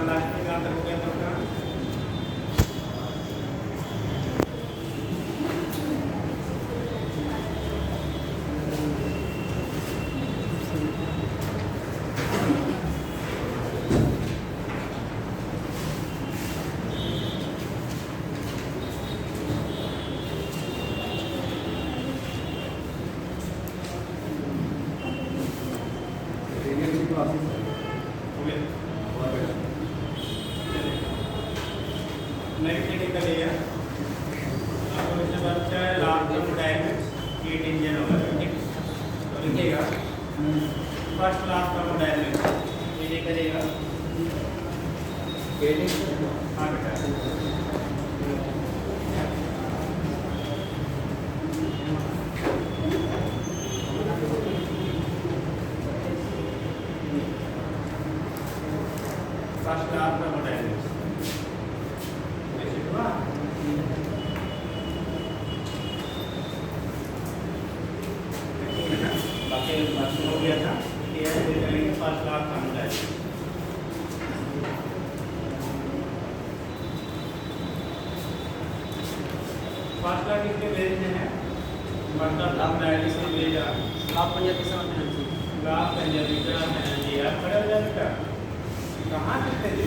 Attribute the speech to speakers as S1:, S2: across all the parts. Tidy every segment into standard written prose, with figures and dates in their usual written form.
S1: Last में कहाँ तक हो गया तो नेक्स्ट निकलिएगा आपको इसमें बच्चा है लास्ट थर्मोडायनेमिक्स हीट इंजन होगा ठीक तो लिखिएगा फर्स्ट लास्ट थर्मोडायनेमिक्स ये करिएगा हाँ बेटा फर्स्ट लास्ट थर्मोडायनेमिक्स हो गया था कि ऐसे करेंगे first last thermodynamics first last किसके बेस में है मतलब थर्मोडायनेमिक्स के बेस आप पंजाबी समझ ग्राफ पंजाबी का एनर्जी आप खड़े हो जाए बेटा कहाँ कितने थे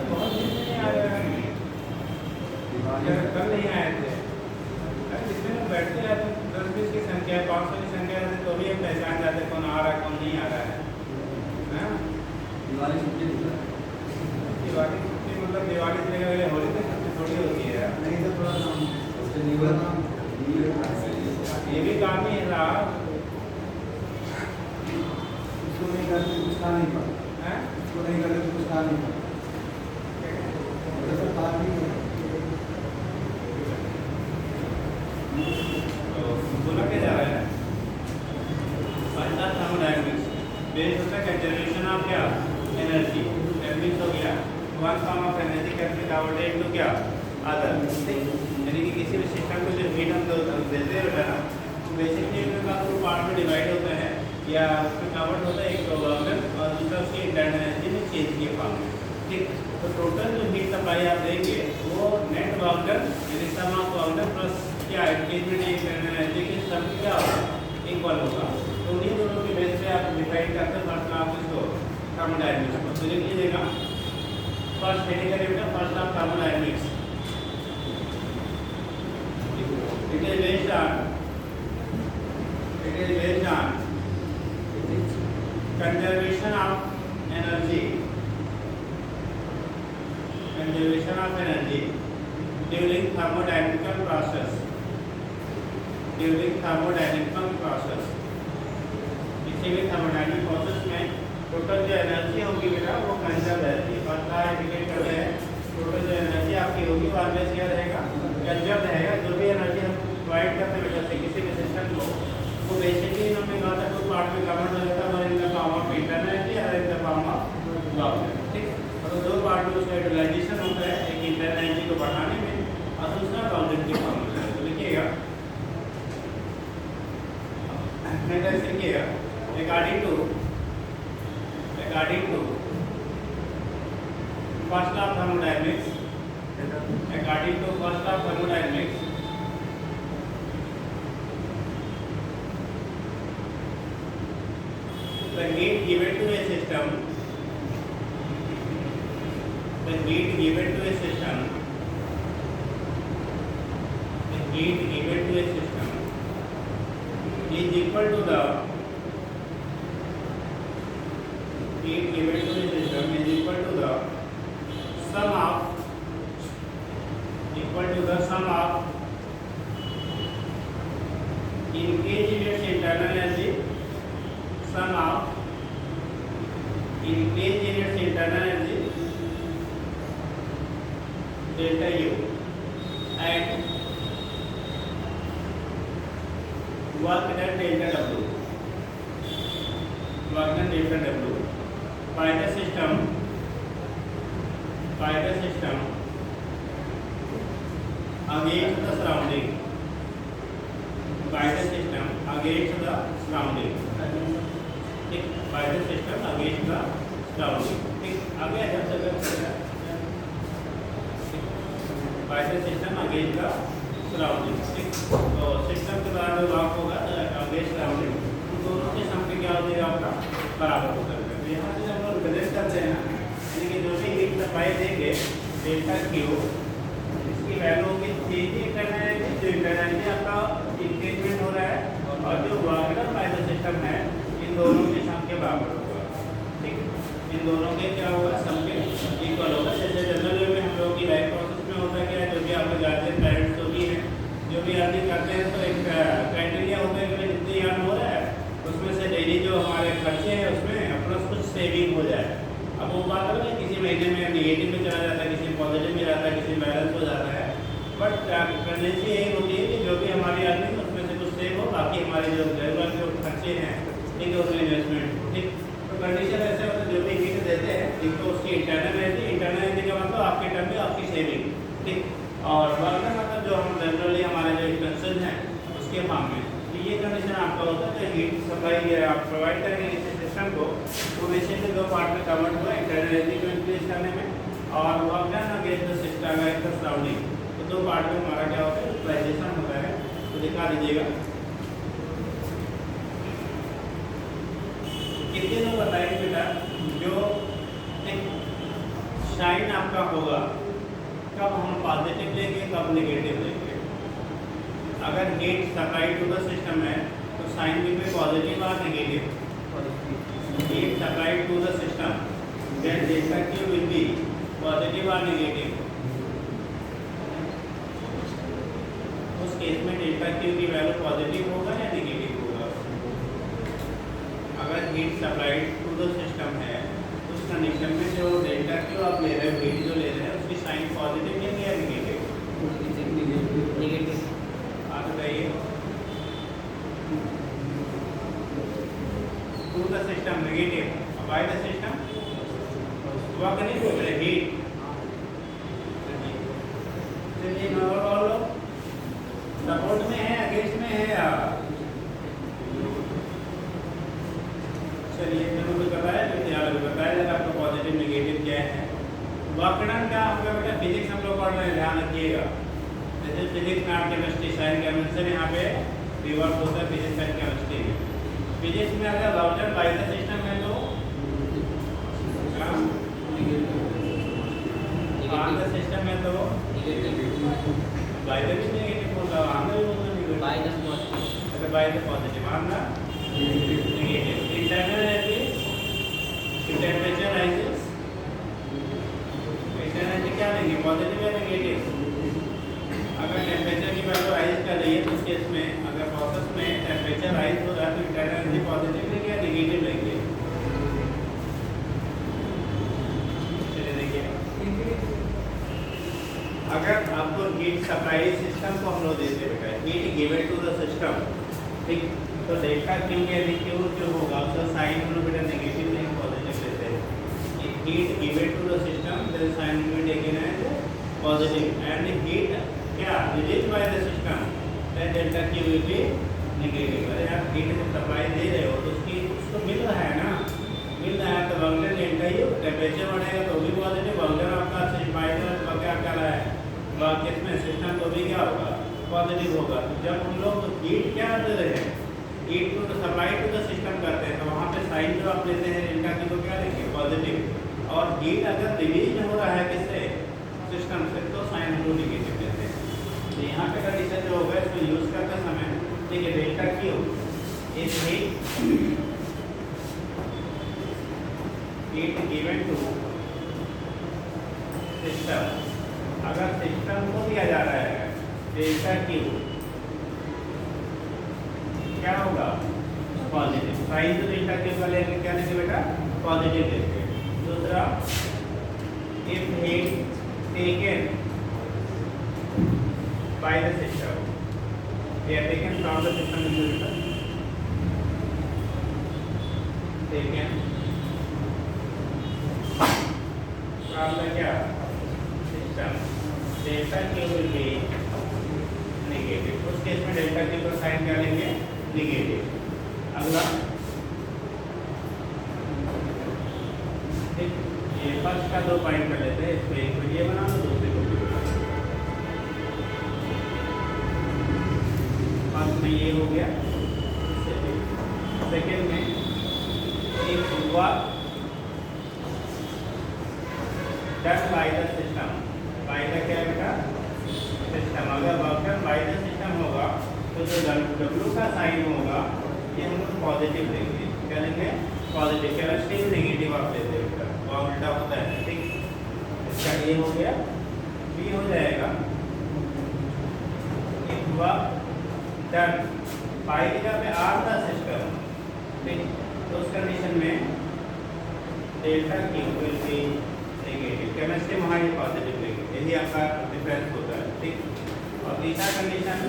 S1: बहुत दिन नहीं आ रहा कल नहीं आए थे जितने लोग बैठते हैं तो 10-20 की संख्या 500 की संख्या है तो भी हम पहचान जाते हैं कौन आ रहा है कौन नहीं आ रहा है दिवाली छुट्टी मतलब दिवाली से लेकर होली तक छुट्टी थोड़ी होती है नहीं तो थोड़ा ये भी काम ही है साहब इसको नहीं करते कुछ खा नहीं पाता है इसको नहीं करते तो कुछ खा नहीं पाता बोला क्या जा रहा है थर्मोडायनेमिक्स बेस्ड होता है कंजर्वेशन ऑफ क्या एनर्जी एनर्जी हो गया one form of energy can be converted into क्या अदर यानी कि किसी भी सिस्टम को जो हीट हम देते हैं ना बेसिकली इनका दो पार्ट में डिवाइड होता है या उसमें कन्वर्ट होता है एक ऑर्गन और दूसरा उसकी इंटरनल एनर्जी में चेंज के फॉर्म में ठीक तो टोटल जो हीट सप्लाई आप देंगे वो नेट ऑर्गन यानी सम ऑफ ऑर्गन प्लस क्या एंगेजमेंट इंटरनल एनर्जी के सब क्या होगा इक्वल होगा तो उन्हीं दोनों के बेस पे आप डिफाइन करते हैं फर्स्ट आप इसको थर्मोडायनेमिक्स को तो लिख लीजिएगा फर्स्ट हेडिंग करें बेटा first of thermodynamics it is based on conservation of energy during thermodynamical process किसी भी थर्मोडायनेमिक प्रोसेस में टोटल जो एनर्जी होगी बेटा वो कंजर्व रहती है पतला इंडिकेट करते हैं टोटल जो एनर्जी आपकी होगी वो ऑलवेज क्या रहेगा कंजर्व रहेगा जो भी एनर्जी हम प्रोवाइड करते हैं बेटा किसी भी सिस्टम को वो बेसिकली हमने कहा था कुछ पार्ट में कन्वर्ट हो जाता है in the form of internal energy और in the form of work ठीक तो दो पार्ट में उसका यूटिलाइजेशन होता है एक इंटरनल एनर्जी को बढ़ाने में और दूसरा बाउंड्री की फॉर्म में तो लिखिएगा नेक्स्ट लिखिएगा according to first law of thermodynamics the heat given to a system is equal to the sum of increase in its internal energy delta U and work done delta W by the system against the surrounding ठीक, bye the system against the surrounding. ठीक, आगे आ जाओ, bye the system against the surrounding. ठीक, तो system के द्वारा जो lock होगा अगेंस्ट सराउंडिंग, उन दोनों के सम पे क्या हो जाएगा आपका बराबर होता है। तो यहाँ से हम लोग रिप्रेजेंट करते हैं ना, यानी कि जो भी हीट सप्लाई देंगे डेल्टा क्यू, इसकी वैल्यू होगी चेंज इंटरनल एनर्जी, जो इंटरनल एनर्जी आपका इंक्रीजमेंट हो रहा है, और जो वर्क बाय द सिस्टम है इन दोनों के सम के बराबर होगा। ठीक, इन दोनों के क्या होगा, सम के इक्वल होगा। जैसे जनरल वे में हम लोग की लाइफ प्रोसेस में होता है क्या, जो भी आप लोग जानते हैं पेरेंट्स जो भी हैं, जो भी अर्निंग करते हैं, तो एक क्राइटेरिया होता है कि जितनी अर्न हो रहा है उसमें से डेली जो हमारे खर्चे हैं उसमें अपना कुछ सेविंग हो जाए। अब वो बात अलग है, किसी महीने में नेगेटिव में चला जाता है, किसी पॉजिटिव में जाता है, किसी बैलेंस हो जाता है, बट टेंडेंसी यही होती है कि जो भी हमारी अर्निंग उसमें से कुछ सेव हो, बाकी हमारे जो रेगुलर जो खर्चे हैं, ठीक है, उसमें इन्वेस्टमेंट। ठीक, तो कंडीशन ऐसे होता है, जो भी हीट देते हैं एक तो उसकी इंटरनल एनर्जी का मतलब आपके टर्म में आपकी सेविंग। ठीक, और वर्क मतलब जो हम जनरली हमारे जो एक्सपेंसेस हैं उसके फॉर्म में, तो ये कंडीशन आपका होता है। तो हीट सप्लाई आप प्रोवाइड करेंगे किसी सिस्टम को, तो बेसिकली दो पार्ट में कन्वर्ट हुआ, इंटरनल एनर्जी को इंक्रीज करने में और work done against the system against the surrounding, तो दो पार्ट में हमारा क्या होता है, यूटिलाइजेशन होता है। तो दिखा दीजिएगा कितने लोग बताएंगे बेटा, जो साइन आपका होगा कब हम पॉजिटिव लेंगे कब नेगेटिव लेंगे। अगर heat supply to the system है तो साइन विल बी पॉजिटिव और negative. Heat supply to the system then delta Q will be positive और नेगेटिव। उस केस में डेल्टा क्यू की वैल्यू पॉजिटिव होगा या नेगेटिव होगा। अगर heat supply to the system है उस कंडीशन में जो डेल्टा क्यू आप ले रहे हो, हीट जो ले रहे हैं, उसकी साइन पॉजिटिव लेंगे या नेगेटिव। आप बताइए। To the system negative, by the system work नहीं हो रहा हीट। चलिए और लोग सपोर्ट में है अगेंस्ट में है यार। चलिए मैंने तो बताया, बताया जाएगा आपको पॉजिटिव नेगेटिव क्या है। वाकरण का होगा बेटा, फिजिक्स हम लोग पढ़ रहे हैं, ध्यान रखिएगा। जैसे फिजिक्स में आप केमिस्ट्री साइन कन्वेंशन यहाँ पे रिवर्स होता है फिजिक्स एंड केमिस्ट्री में। फिजिक्स में अगर राउटर बाय द सिस्टम है तो ऑन द सिस्टम है तो बाय द भी नेगेटिव होगा, ऑन द भी होगा negative, by the positive, on the negative. Internal energy temperature rises, internal energy क्या लेंगे, पॉजिटिव या नेगेटिव। अगर टेम्परेचर की वैल्यू राइज कर रही है तो उस केस में अगर प्रोसेस में टेम्परेचर राइज हो रहा है तो इंटरनल एनर्जी पॉजिटिव लेंगे या नेगेटिव लेंगे। चलिए देखिए, अगर आपको हीट सप्लाई सिस्टम को हम लोग देते हैं बेटा, heat given to the system, ठीक, तो डेल्टा क्यू या क्यू जो होगा उसका साइन हम लोग बेटा नेगेटिव नहीं पॉजिटिव लेते हैं। Heat given to the system there sign will be taken as positive and heat क्या release by the system then delta Q will be negative. अरे आप हीट को सप्लाई दे रहे हो तो उसको मिल रहा है ना, मिल रहा है तो वर्क डेल्टा यू, टेम्परेचर बढ़ेगा तो भी पॉजिटिव, वर्क आपका माइनस क्या क्या रहा है वर्क में सिस्टम तो भी क्या होगा पॉजिटिव होगा। तो जब हम लोग हीट क्या दे रहे हैं, heat to supply to the system करते हैं, तो वहाँ पे साइन जो आप लेते हैं डेल्टा की तो क्या लेंगे पॉजिटिव, और हीट अगर रिलीज हो रहा है किससे सिस्टम से तो साइन हम लोग नेगेटिव लेते हैं। तो यहाँ पे कंडीशन जो होगा इसको यूज करते समय, ठीक है, delta Q is heat given to system. अगर सिस्टम को दिया जा रहा है डेल्टा क्यू क्या होगा पॉजिटिव, साइन तो डेल्टा क्यू का लेंगे क्या लेंगे बेटा पॉजिटिव लेंगे। दूसरा, if heat taken by the system, they are taken from the system taken from the क्या system, delta Q will be negative. उस केस में डेल्टा क्यू का साइन क्या लेंगे नेगेटिव। अगला फर्स्ट का 2 पॉइंट कर लेते हैं, इसमें एक को ये बना लो, दूसरे को भी बना लो। फर्स्ट में ये हो गया, सेकेंड में एक हुआ done by the system, by the क्या बेटा सिस्टम। अगर work done by the system होगा तो जो W का साइन होगा ये हम लोग पॉजिटिव लेंगे, क्या लेंगे पॉजिटिव, केमिस्ट्री में नेगेटिव आप लेते हैं बेटा, वो उल्टा होता है, ठीक। इसका ए हो गया, बी हो जाएगा एक हुआ डन बाय की जगह पे आर द सिस्टम, ठीक। तो उस कंडीशन में delta Q will be negative, chemistry वहाँ ये पॉजिटिव लेंगे, यही आपका डिफरेंस होता है, ठीक। और तीसरा कंडीशन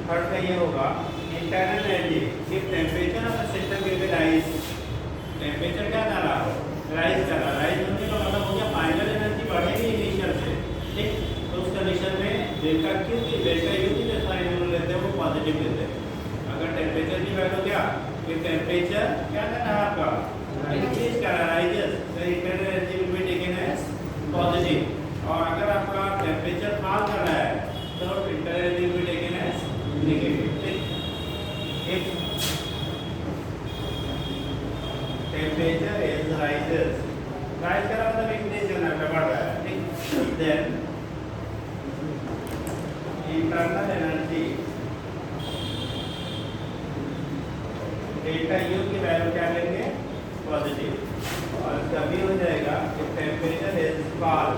S1: थर्ड का ये होगा internal energy, if temperature of the system will be rise, temperature क्या कर रहा हो राइज कर रहा, राइज होने का मतलब हो गया फाइनल एनर्जी बढ़ेगी इनिशियल से, ठीक। तो उस कंडीशन में डेल्टा क्यू की डेल्टा यू की जो साइन हम लेते हैं वो पॉजिटिव लेते हैं। अगर टेम्परेचर की वैल्यू क्या, कि टेम्परेचर क्या कर रहा है आपका इंक्रीज कर रहा है, तो internal energy will be taken as positive. और अगर आपका टेम्परेचर फॉल कर रहा है तो internal energy will be taken as negative, ठीक। If temperature is rises, rise कर रहा मतलब इंक्रीज करना है, बढ़ रहा है, ठीक। Then internal energy delta U की वैल्यू क्या लेंगे पॉजिटिव, और तभी हो जाएगा कि टेम्परेचर इज फॉल,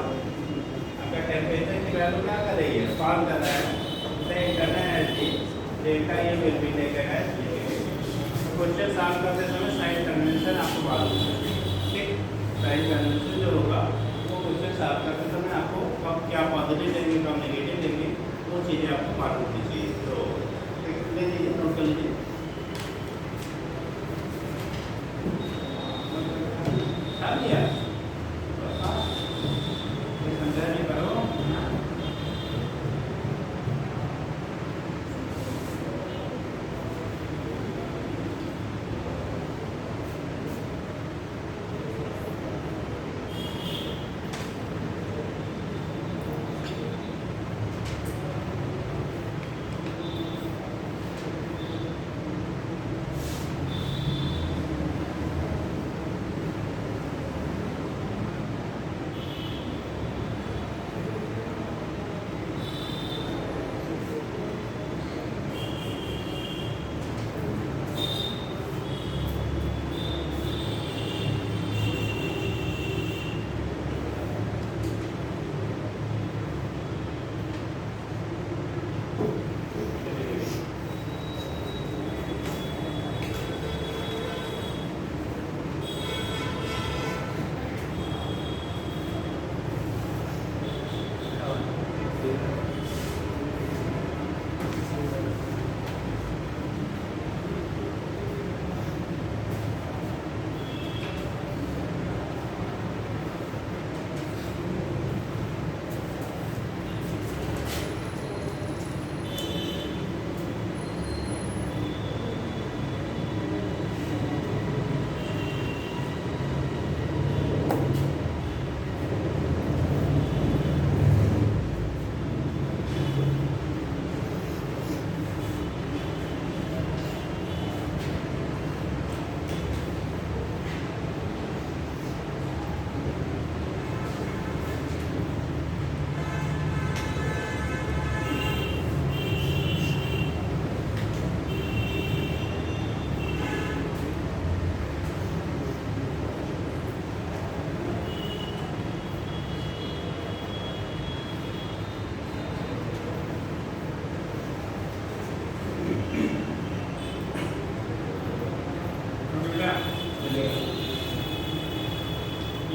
S1: अगर टेम्परेचर की वैल्यू क्या कर रही है फॉल कर रहा है तो internal energy delta U will be taken as negative. Question solve करते समय साइन कन्वेंशन आपको मालूम है, ठीक। साइन कन्वेंशन जो होगा वो क्वेश्चन सॉल्व करते समय आपको कब क्या पॉजिटिव लेंगे कब नेगेटिव लेंगे वो चीज़ें आपको मालूम होनी चाहिए। तो ले लीजिए, नोट कर लीजिए।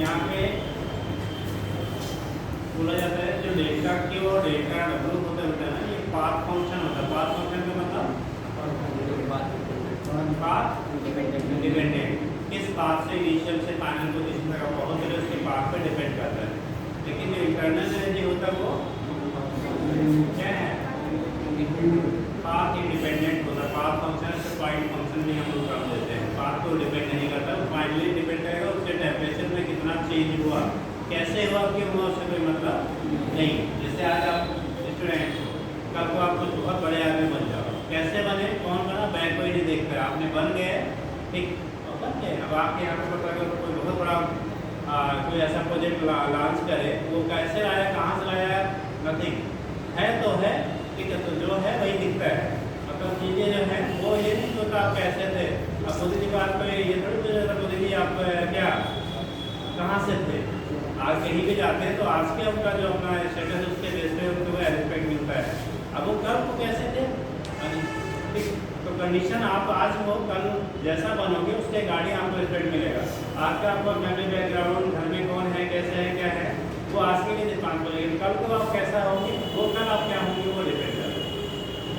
S1: यहाँ पे बोला जाता है जो डेल्टा क्यू और डेल्टा डब्ल्यू होता है ना, ये पाथ फंक्शन होता है। पाथ फंक्शन का मतलब पाथ इंडिपेंडेंट, किस पाथ से इनिशियल से फाइनल पोजीशन तक आप पहुंच रहे हो उसके पाथ पे डिपेंड करता है। लेकिन जो इंटरनल एनर्जी होता है वो क्या है, पाथ इंडिपेंडेंट होता है। पाथ फंक्शन से पॉइंट फंक्शन भी हम लोग काम देते हैं। पाथ को को डिपेंड नहीं करता, वो फाइनली डिपेंड करेगा उसके टेम्परेचर में कितना चेंज हुआ, कैसे हुआ, क्यों हुआ, उससे कोई मतलब नहीं। जैसे आज आप स्टूडेंट, कल को आप कुछ बहुत बड़े आदमी बन जाओ, कैसे बने, कौन बना, बैक कोई नहीं देखता, आपने बन गए, ठीक, और बन गए। अब आपके यहाँ पर पता अगर कोई बहुत बड़ा कोई ऐसा प्रोजेक्ट लॉन्च करे, वो कैसे आया, कहाँ से लाया, नथिंग है तो है, ठीक है, तो जो है वही दिखता है, मतलब चीज़ें जो हैं वो ये नहीं होता आप कैसे थे। अब मोदी जी बात पे ये थोड़ी पूछा जाता मोदी जी आप क्या कहाँ से थे, आज कहीं भी जाते हैं तो आज के उनका जो अपना स्टेटस उसके बेस पे उनको रिस्पेक्ट मिलता है। अब वो कल को कैसे थे, ठीक, तो कंडीशन आप आज हो, कल जैसा बनोगे उसके गाड़ी आपको रिस्पेक्ट मिलेगा। आज का आपका फैमिली बैकग्राउंड, घर में कौन है, कैसे है, क्या है, वो आज के लिए रिस्पॉन्स करेगी, कल को आप कैसा होंगे, वो कल आप क्या होंगे, वो डिपेंड करेगा,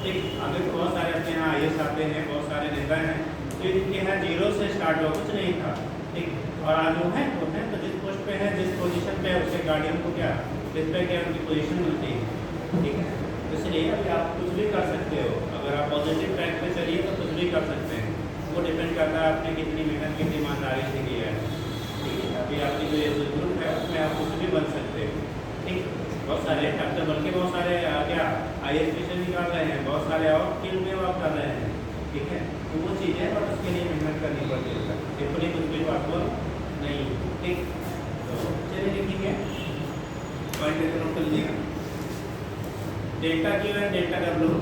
S1: ठीक। अगर बहुत सारे अपने यहाँ IAS आते हैं, बहुत सारे नेता हैं तो इनके यहाँ जीरो से स्टार्ट हुआ, कुछ नहीं था, ठीक, और आज वो हैं तो जिस पोस्ट पे है, जिस पोजीशन पे है, उसके गार्डियन को क्या रिस्पेक्ट है, उनकी पोजीशन मिलती है, ठीक है। इसलिए अभी आप कुछ भी कर सकते हो, अगर आप पॉजिटिव ट्रैक पे चलिए तो कुछ भी कर सकते हैं, वो डिपेंड करता है आपने कितनी मेहनत, कितनी ईमानदारी से की है, ठीक है। अभी आपकी जो ये ग्रुप है उसमें आप कुछ भी बन सकते हो, ठीक। बहुत सारे डॉक्टर बल्कि बहुत सारे क्या IAS मिशन निकाल रहे हैं, बहुत सारे और फील्ड में वर्क कर रहे हैं, ठीक है, तो वो चीज़ है, बट उसके लिए मेहनत करनी पड़ती है, टिप्पणी कुछ भी पॉसिबल नहीं, ठीक। तो चलिए लिखिए पॉइंट नोट कर लीजिएगा, delta Q and delta W,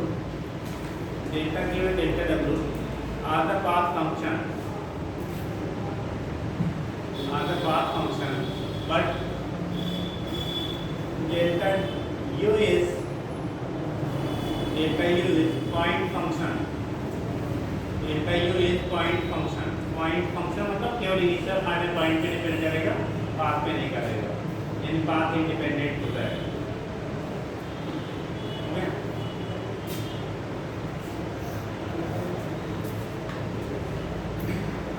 S1: delta Q and delta W are the path function, are the path function, but delta U is point function, delta U is point function, point function मतलब केवल initial final point पे depend करेगा, path पे नहीं करेगा, यानी path independent होता है,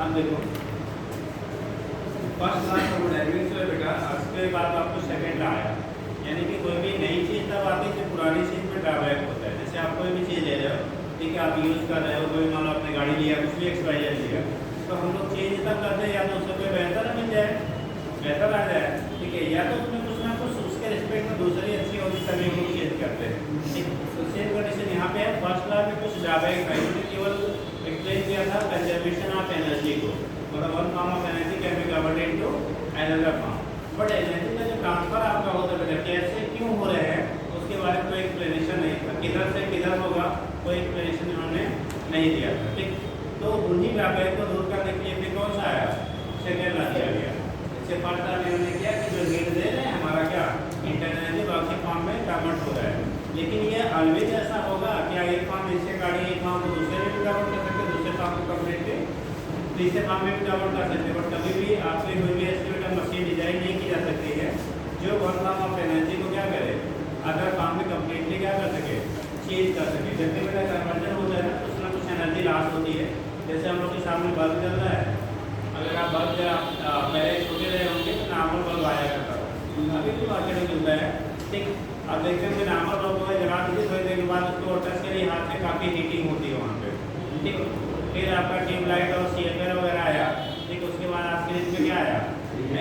S1: अब देखो फर्स्ट क्लास थर्मोडायनेमिक्स में बेटा, उसके बाद आपको सेकंड आया, यानी कि कोई भी नई चीज़ तब आती है जब पुरानी चीज़ में ड्रॉबैक होता है। जैसे आप कोई भी चीज़ ले रहे हो, ठीक है, आप यूज़ कर रहे हो, कोई मान लो आपने गाड़ी लिया, कुछ भी XYZ लिया, तो हम लोग चेंज तब करते हैं या तो उससे कोई बेहतर मिल जाए, बेहतर आ जाए, ठीक है, या तो उसमें कुछ ना कुछ उसके रिस्पेक्ट में दूसरी अच्छी होती तभी हम लोग चेंज करते हैं, ठीक। तो सेम कंडीशन यहाँ पे है, फर्स्ट क्लास में कुछ ड्रॉबैक था, इन्होंने केवल एक्सप्लेन किया था कंजर्वेशन ऑफ एनर्जी को, मतलब one form of energy can be converted into another form, but energy का जो ट्रांसफर आपका होता है कैसे क्यों हो रहे हैं उसके बारे में कोई एक्सप्लेनेशन नहीं था, किधर से किधर होगा कोई एक्सप्लेनेशन इन्होंने नहीं दिया था, ठीक। तो उन्हीं ड्रॉबैक को दूर करने के लिए फिर कौन सा आया, सेकेंड ला दिया गया। इससे फर्स्ट टाइम इन्होंने किया कि जो हीट दे रहे हैं हमारा क्या इंटरनल एनर्जी बाकी फॉर्म में कन्वर्ट हो रहा है, लेकिन ये ऑलवेज ऐसा होगा कि एक फॉर्म इससे गाड़ी एक फॉर्म को दूसरे में भी कन्वर्ट कर सकते, दूसरे फॉर्म को कम्प्लीटली तीसरे फॉर्म में भी कन्वर्ट कर सकते, बट कभी भी आपसे कोई भी एस्टिमेटर मशीन डिजाइन नहीं की जा सकती है जो वन फॉर्म ऑफ एनर्जी को क्या करे, अदर फॉर्म में कम्प्लीटली क्या कर सके, चेंज कर सके। जब भी मेरा कन्वर्जन होता है ना कुछ ना कुछ एनर्जी लॉस होती है। जैसे हम लोग के सामने बल्ब जल रहा है, अगर आप बल्ब पहले छोटे रहे होंगे तो नॉर्मल बल्ब आया करता था, अभी भी मार्केट में मिलता है, ठीक। अब देखते हैं नॉर्मल बल्ब को जला दीजिए, थोड़ी देर के बाद उसको टच करिए हाथ से, काफ़ी हीटिंग होती है वहाँ पे, ठीक। फिर आपका ट्यूबलाइट और CFL वगैरह आया, ठीक। उसके बाद आपके इसमें क्या आया,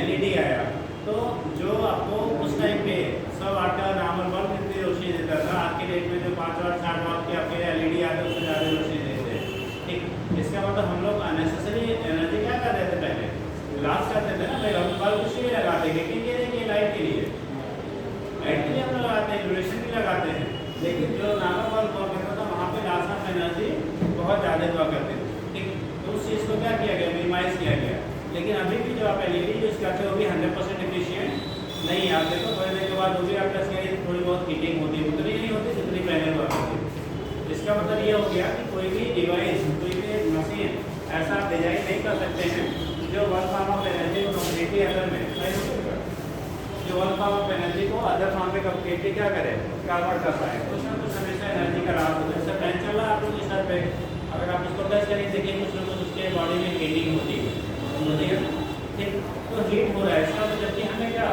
S1: LED आया, तो जो आपको उस टाइम पे 100 वाट का नॉर्मल बल्ब जितनी रोशनी देता था, आज के डेट में जो 5 वाट 60 वाट के आपके LED आते उससे ज़्यादा रोशनी देते हैं, ठीक। इसका मतलब हम लोग अननेसेसरी एनर्जी क्या कर रहे थे, पहले लॉस करते थे ना भाई, हम बल्ब कुछ भी लगाते हैं, किन के लिए, लाइट के लिए, लाइट के लिए हम लगाते हैं, ड्यूरेशन भी लगाते हैं, लेकिन जो नॉर्मल बल्ब हुआ करता था वहाँ पे लॉस ऑफ एनर्जी बहुत ज़्यादा हुआ करते थे, ठीक। तो उस चीज़ को क्या किया गया, मिनिमाइज किया गया। लेकिन अभी भी जो आप LED यूज़ करते हो वो भी 100% एफिशिएंट नहीं है। आप देखो थोड़ी देर के बाद वो भी आप टच करिए थोड़ी बहुत हीटिंग होती है, उतनी नहीं होती जितनी पहले हुआ करती है। इसका मतलब ये हो गया कि कोई भी डिवाइस, कोई भी मशीन ऐसा आप डिजाइन नहीं कर सकते हैं जो वन फॉर्म ऑफ एनर्जी को कम्प्लीटली अदर में जो वन फॉर्म ऑफ एनर्जी को अदर फॉर्म में कम्प्लीटली क्या करे, कन्वर्ट कर पाए। कुछ ना कुछ हमेशा एनर्जी का लॉस होता है। जैसे फैन चल रहा है आप लोग इस सर पे, अगर आप उसको टच करेंगे देखिए कुछ ना कुछ उसके बॉडी में हीटिंग होती है, ठीक। तो हीट हो रहा है, इसका मतलब कि हमें क्या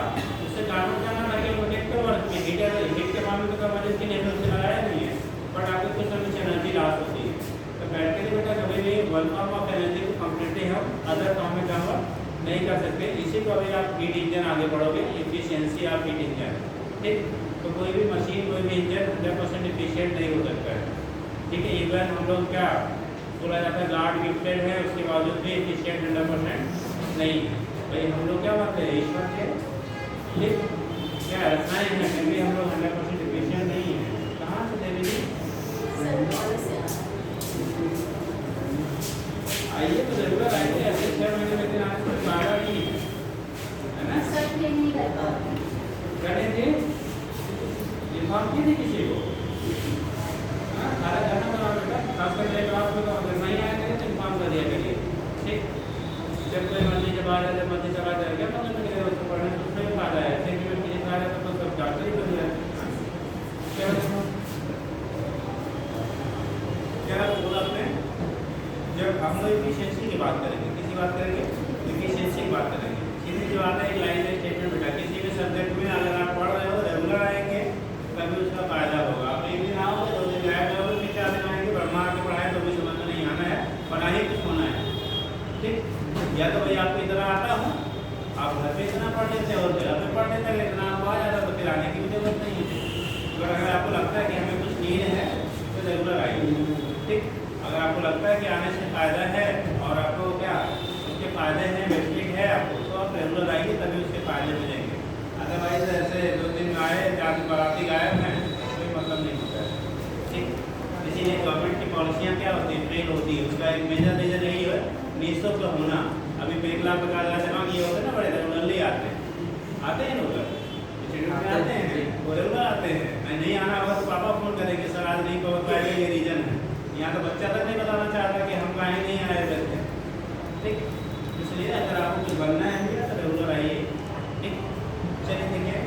S1: उससे कन्वर्ट करना ना कि प्रोटेक्टिव वर्क में हीट के मामले में कन्वर्जन के लिए हमने लगाया नहीं है, बट आपको कुछ ना कुछ एनर्जी लॉस होती है। तो बैटरी बेटा कभी भी वन फॉर्म ऑफ एनर्जी को कम्प्लीटली हम हम अदर फॉर्म में कन्वर्ट नहीं कर सकते। इसी को अभी आप हीट इंजन आगे बढ़ोगे, एफिशिएंसी ऑफ हीट इंजन, ठीक। तो कोई भी मशीन, कोई भी इंजन 100% एफिशिएंट नहीं हो सकता है, ठीक है। इवन हम लोग क्या बोला जाता है, गॉड गिफ्टेड है, उसके बावजूद भी एफिशिएंट 100% नहीं है। भाई हम लोग क्या मानते हैं, ईश्वर के ठीक क्या रचनाएं हैं, फिर भी हम लोग 100% एफिशिएंट नहीं है। कहाँ से देवी जी आइए तो रेगुलर आइए, ऐसे 6 महीने में दिन आने से फायदा नहीं है ना। करेंगे इन्फॉर्म कीजिए किसी को, हाँ सारा करना बना बेटा, खास करके क्लास में तो अगर नहीं आया करें तो इन्फॉर्म कर दिया करिए, ठीक। जब कोई मर्जी जब आ जाए, जब मर्जी चला जाएगा तो मैं करेगा उसको पढ़ने से उसमें फायदा है। ऐसे में किसी फायदा तो सब जाकर ही बन जाए। क्या बोला आपने, जब हम लोग एफिशिएंसी की बात करेंगे, किसी बात करेंगे एफिशिएंसी की बात करेंगे, सीधी जो आता है एक लाइन है स्टेटमेंट बेटा, किसी भी सब्जेक्ट में अगर आप पढ़ रहे हो रेगुलर आएंगे तभी उसका फायदा होगा। आप एक दिन आओगे, 2 दिन गायब जाओगे, फिर 4 दिन आएंगे, ब्रह्मा के पढ़ाए तो भी समझ में नहीं आना है, पढ़ा ही कुछ होना है, ठीक। या तो भाई आपको इतना आता हूँ, आप घर पे इतना पढ़ लेते हो और घर पे पढ़ लेते हैं, इतना आपको आ जाता तो फिर आने की भी जरूरत नहीं है। अगर आपको लगता है कि हमें कुछ नीड है तो रेगुलर आइए, ठीक। अगर आपको लगता है कि आने से फायदा है और आपको क्या उसके फायदे हैं, बेनिफिट है आपको, तो आप रेगुलर आइए, तभी उसके फायदे मिलेंगे। अदरवाइज ऐसे 2 दिन आए, 4 दिन बाराती गायब हैं, कोई मतलब नहीं होता है, ठीक। इसीलिए गवर्नमेंट की पॉलिसियाँ क्या होती है, फेल होती है, उसका एक मेजर रीजन यही है निःशुल्क होना। अभी 1 लाख का जमा किए होते ना बड़े रेगुलरली आते हैं लोग, आते हैं वो रेगुलर आते हैं। नहीं आना होगा तो पापा फोन करेंगे, सर आज नहीं पहुँच पाएगा, ये रीजन है। यहाँ तो बच्चा तक नहीं बताना चाहता कि हम कहीं नहीं आए रहते, ठीक। इसलिए अगर आपको कुछ बनना है तो रेगुलर आइए, ठीक। चलिए देखिए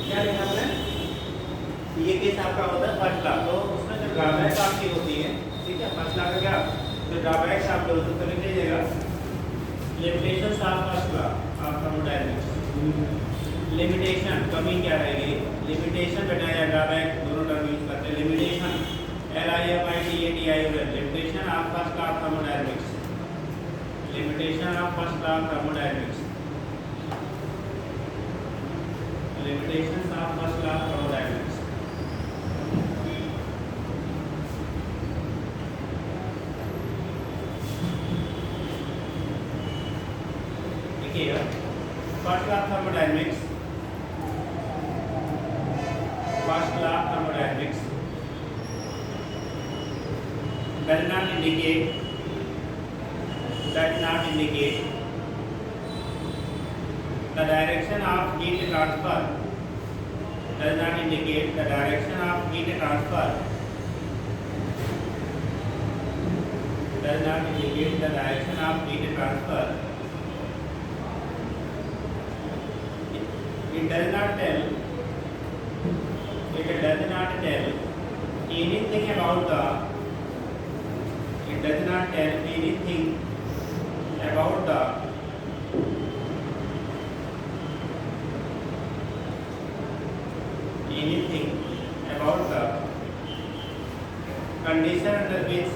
S1: क्या लिखा हमने, ये केस आपका होता है फर्स्ट लॉ, तो उसमें जो ड्रॉबैक आपकी होती है, ठीक है। फर्स्ट लॉ का क्या जो ड्रॉबैक्स आप लोग तो लिख लीजिएगा, limitations of first law of thermodynamics. Limitation कमी क्या रहेगी, लिमिटेशन बेटा या ड्रॉबैक दोनों टर्म यूज करते हैं। Limitation LIMITATI limitation of first law of thermodynamics, limitation of first law of thermodynamics, limitations of first law of thermodynamics. देखिएगा first law of thermodynamics, first law of thermodynamics does not indicate the direction of heat transfer, does not indicate the direction of heat transfer, does not indicate the direction of heat transfer. It does not tell anything about the, it does not tell anything about the condition under which,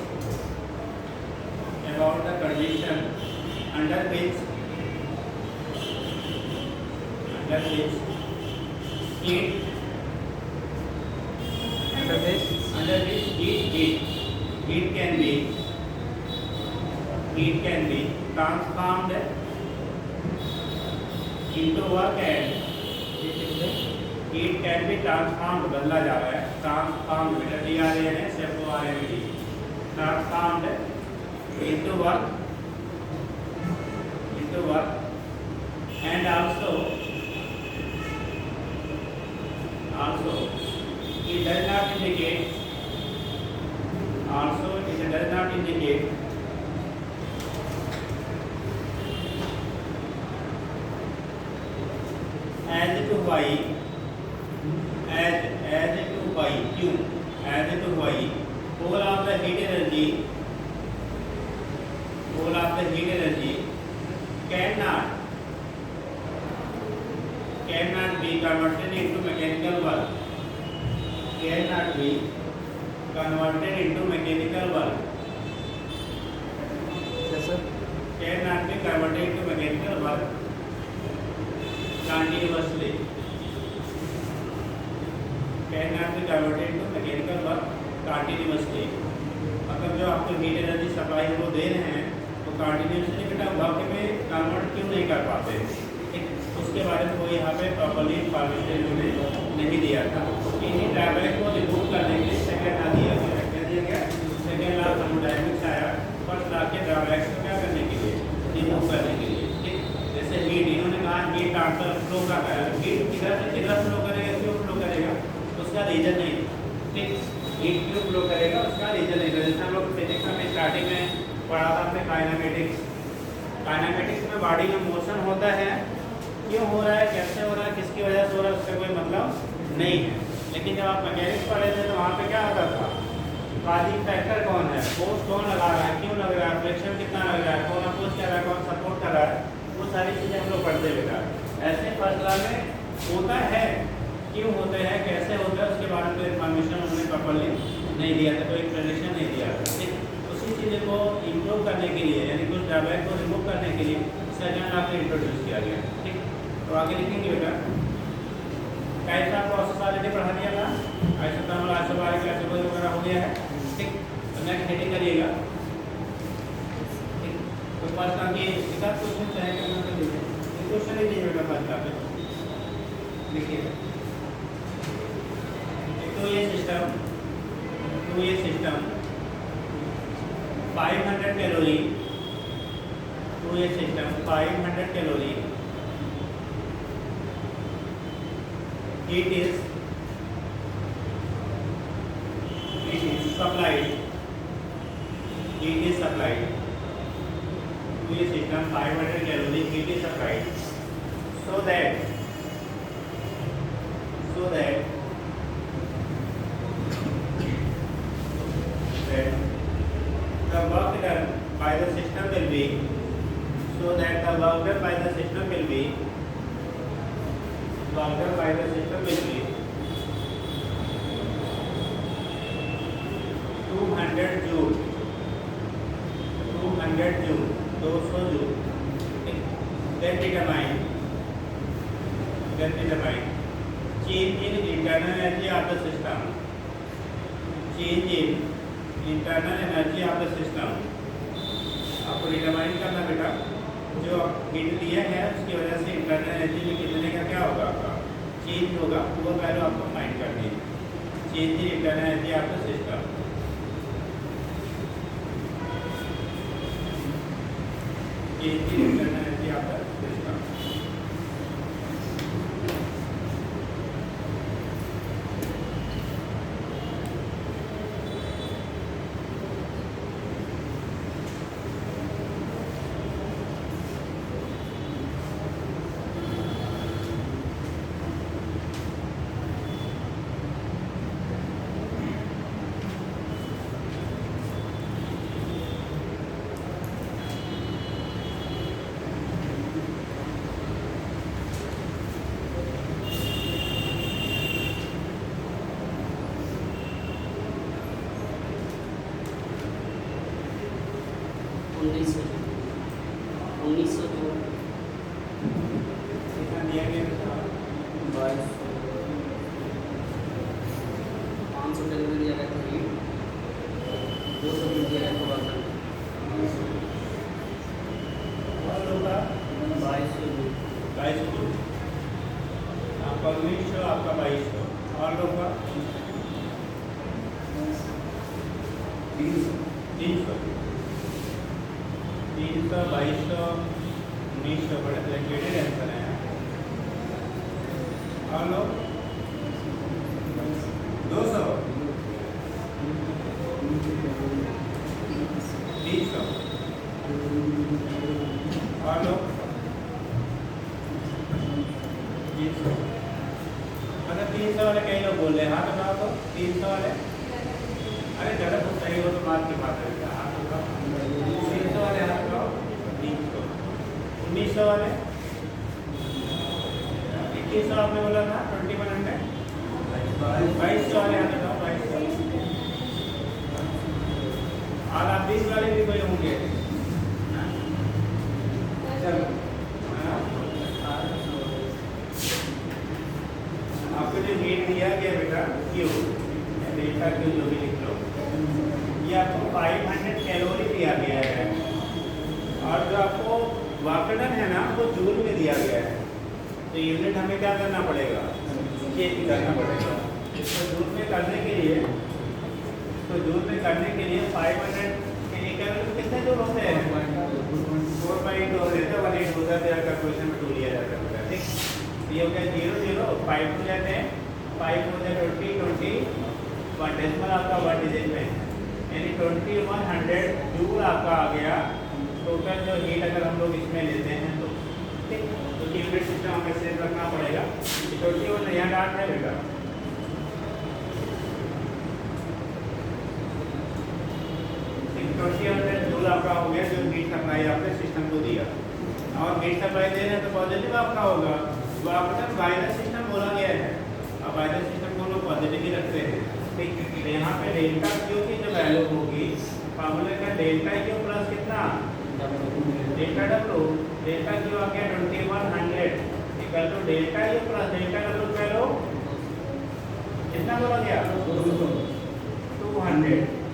S1: about the condition under which heat, under which heat can be transformed into work and heat can be transformed, बदला जा रहा है, transformed बेटा TRANSFORMED, transformed into work and also it does not indicate, as to why, क्यों, as to why whole of the heat energy cannot be converted into mechanical work, cannot be converted into mechanical work.
S2: Yes sir.
S1: continuously cannot be converted to mechanical work continuously। मतलब जो आपको heat energy supply वो दे रहे हैं तो continuously बेटा work में convert क्यों नहीं कर पाते, ठीक, उसके बारे में वो यहाँ पे प्रॉपर्ली इंफॉर्मेशन उन्होंने नहीं दिया था। इन्हीं ड्राइवैक को रिमूव करने के लिए सेकेंड लॉ दिया गया, क्या दिया गया, सेकेंड लॉ थर्मोडायनेमिक्स आया, फर्स्ट लॉ के ड्राइवैक्स को क्या करने के लिए, रिमूव करने के लिए, ठीक। जैसे हीट, इन्होंने कहा हीट ट्रांसफर फ्लो का है, हीट किधर से किधर फ्लो करेगा, क्यों फ्लो करेगा, उसका रीजन नहीं, ठीक, हीट क्यों फ्लो करेगा उसका रीजन नहीं। जैसे हम लोग फिजिक्स में स्टार्टिंग में पढ़ा था अपने काइनेमेटिक्स, काइनेमेटिक्स में बॉडी में मोशन होता है, क्यों हो रहा है, कैसे हो रहा है, किसकी वजह से हो रहा है, उसका कोई मतलब नहीं है। लेकिन जब आप मैकेनिक्स पढ़े थे तो वहाँ पे क्या होता था, काजिंग फैक्टर कौन है, फोर्स कौन लगा रहा है, क्यों लग रहा है, फ्रिक्शन कितना लग रहा है, कौन अपोज कर रहा है, कौन सपोर्ट कर रहा है, वो सारी चीज़ें हम लोग पढ़ते बेटा। ऐसे फर्स्ट लॉ में होता है, क्यों होते हैं, कैसे होता है, उसके बारे में इन्फॉर्मेशन उन्होंने प्रॉपर्ली नहीं दिया था, कोई एक्सप्लेनेशन नहीं दिया था, ठीक। उसी चीज़ को इम्प्रूव करने के लिए, यानी कुछ ड्राइवैक को रिमूव करने के लिए सेकेंड लॉ को इंट्रोड्यूस किया गया, ठीक। तो आगे लिखेंगे बेटा, कैसा प्रोसेस ऑलरेडी पढ़ा दिया था, आइसोथर्मल आइसोबारिक आइसोबारिक वगैरह हो गया है, ठीक। तो नेक्स्ट हेडिंग करिएगा, ठीक। तो फर्स्ट लॉ की एक आध क्वेश्चन चाहेंगे, क्वेश्चन ही नहीं बेटा फर्स्ट लॉ पे लिखिएगा। तो ये सिस्टम 500 कैलोरी, तो ये system 500 calorie heat is supplied to ये system 500 calorie heat is supplied so that the work done by the system will be 200 joule, 200 joule. Then determine change in internal energy of the system, आपको determine करना बेटा, जो heat दिया है उसकी वजह से इंटरनल एनर्जी में कितने का क्या होगा, आपका चेंज होगा, वो वैल्यू आपको फाइंड करनी है। Change in internal energy of the system, change in internal energy of the system. आपका 1900, आपका 2200 और लोग का 300, 2200, 1900 बड़े सिलेक्टेड आंसर है। और लोग 200, 300 और लोग 300। मतलब 300 वाले कई लोग बोल रहे हैं, हाथ उठाओ तो 300 वाले, अरे गलत हो सही हो तो बात की बात है, हाथ उठाओ 300 वाले, हाथ उठाओ 300। 1900 वाले, 2100 आपने बोला था, 2100। 2200 वाले हाथ उठाओ, 2200। और आप 20 वाले भी कोई होंगे, चलो लो जो भी लिख लो, ये आपको 500 कैलोरी दिया गया है और जो आपको वर्क डन है ना वो जूल में दिया गया है। तो यूनिट हमें क्या करना पड़ेगा, चेंज करना पड़ेगा। तो जूल में करने के लिए 500 के लिए कैलोरी कितने जूल होते हैं, 4.2 होते हैं, 1.8 होता है, कैलकुलेशन में 2 लिया जाता है। ठीक, ये हो गया 0 0 5 हो जाते हैं, 5 हो जाए 20 1 डेसिमल आपका 1 डिजिट में, यानी 2100 जूल आपका आ गया टोटल जो हीट अगर हम लोग इसमें लेते हैं तो। ठीक, तो यूनिट सिस्टम हमें सेव रखना पड़ेगा। 21 यहाँ डाट है बेटा, 2000 जूल आपका हो गया जो हीट सप्लाई आपने सिस्टम को दिया। और हीट सप्लाई दे रहे हैं तो पॉजिटिव आपका होगा, वो आपका बाइनरी सिस्टम बोला गया है। अब बाइनरी सिस्टम को लोग पॉजिटिव ही रखते हैं। ठीक, तो यहाँ पे डेल्टा क्यू की जो वैल्यू होगी फार्मूले का डेल्टा क्यू प्लस कितना, डेल्टा डब्ल्यू, डेल्टा क्यू आ गया 2100 equal to delta Q plus delta W कह लो कितना बोला गया 200।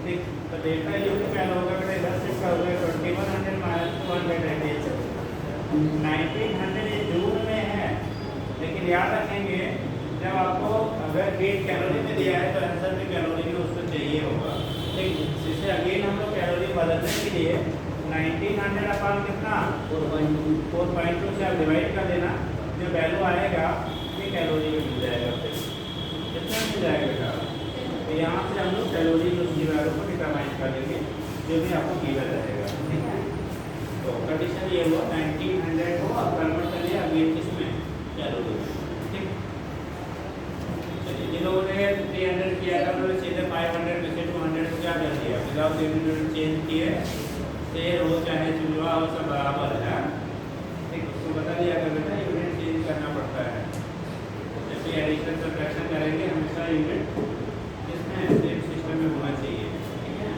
S1: ठीक, तो डेल्टा यू की वैल्यू होगा बेटा इधर शिफ्ट कर दोगे 2100 माइनस 288, 1900 ये जूल में है। लेकिन याद रखेंगे जब आपको अगर हीट कैलोरी में दिया है तो आंसर में कैलोरी भी उसको चाहिए होगा। ठीक, इससे अगेन हम लोग कैलोरी बदलने के लिए 1900 अपॉन कितना 4.2 से आप डिवाइड कर देना, जो वैल्यू आएगा ये कैलोरी में मिल जाएगा। कितना मिल जाएगा बेटा, तो यहाँ से हम लोग कैलोरी उसकी वैल्यू को डिटरमाइन करेंगे जो भी आपको गिवन रहेगा। ठीक है, तो कंडीशन ये हुआ 1900 को अब कन्वर्ट कर लिया अगले किसमें कैलोरी में। ठीक, चलिए जिन लोगों ने 300 किया था उन्होंने सीधे 500 में से 200 को क्या कर दिया, विदाउट यूनिट चेंज किए, शेयर हो चाहे चुनवा हो सब बराबर है। ठीक, उसको बता दिया अगर बेटा यूनिट चेंज करना पड़ता है, जब भी एडिशन सब्ट्रैक्शन करेंगे हमेशा यूनिट सेम सिस्टम में होना चाहिए। ठीक है,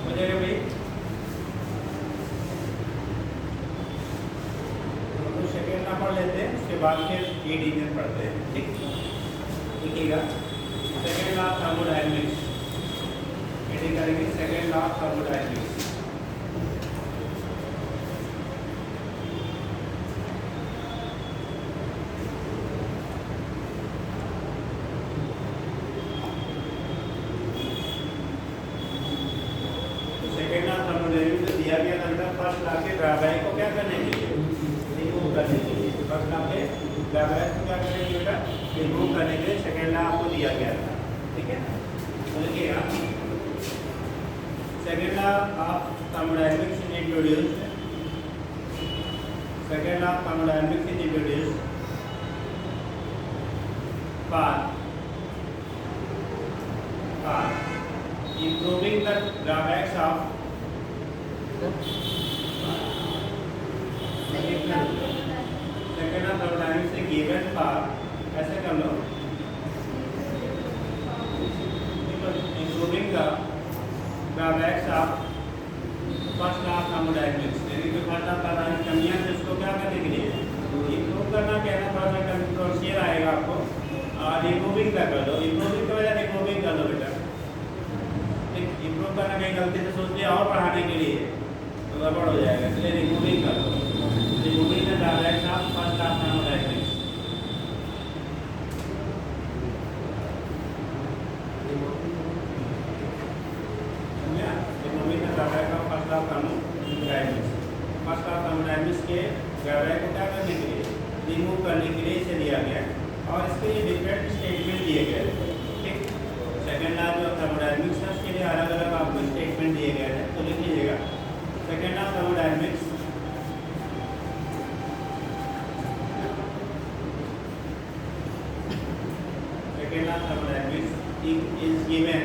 S1: हो जाएगा भाई। तो कुछ सेकेंड ना पढ़ लेते हैं, उसके बाद फिर हीट इंजन पढ़ते हैं। ठीक, देखिएगा second law of thermodynamics heating करेंगे। सेकेंड लॉ ऑफ थर्मोडायनेमिक्स, दिया गया था फर्स्ट लॉ के ड्रॉबैक को क्या करने के लिए, रिमूव करने के लिए। फर्स्ट लॉ के ड्रॉबैक को क्या करने के लिए बेटा, रिमूव करने के लिए सेकेंड लॉ आपको दिया गया था। ठीक है, तो देखिएगा second law of thermodynamics is introduced, second law of thermodynamics is introduced for improving the drawbacks of second of thermodynamics से गिवन फॉर ऐसे कर लो improving the drawbacks of first law of thermodynamics, यानी कि फर्स्ट लॉ ऑफ थर्मोडायनेमिक्स कमियां है उसको क्या करने के लिए इंप्रूव करना, कहना थोड़ा सा कंट्रोवर्शियल आएगा आपको। और रिमूविंग का कर दो, इम्प्रूविंग की वजह रिमूविंग कर दो बेटा। इम्प्रूव करना कहीं गलती से सोच लिया और पढ़ाने के लिए तो गड़बड़ हो जाएगा, इसलिए रिमूविंग कर दो। Removing the drawbacks of first law of thermodynamics, removing the drawback of first law of thermodynamics. First law of thermodynamics के ड्रॉबैक को क्या करने के लिए, रिमूव करने के लिए इसे दिया गया और इसके लिए डिफरेंट स्टेटमेंट दिए गए। ठीक, सेकेंड लॉ जो थर्मोडायनेमिक्स है उसके लिए अलग अलग आपको स्टेटमेंट दिए गए हैं, तो लिख लीजिएगा second law thermodynamics second law thermodynamics is given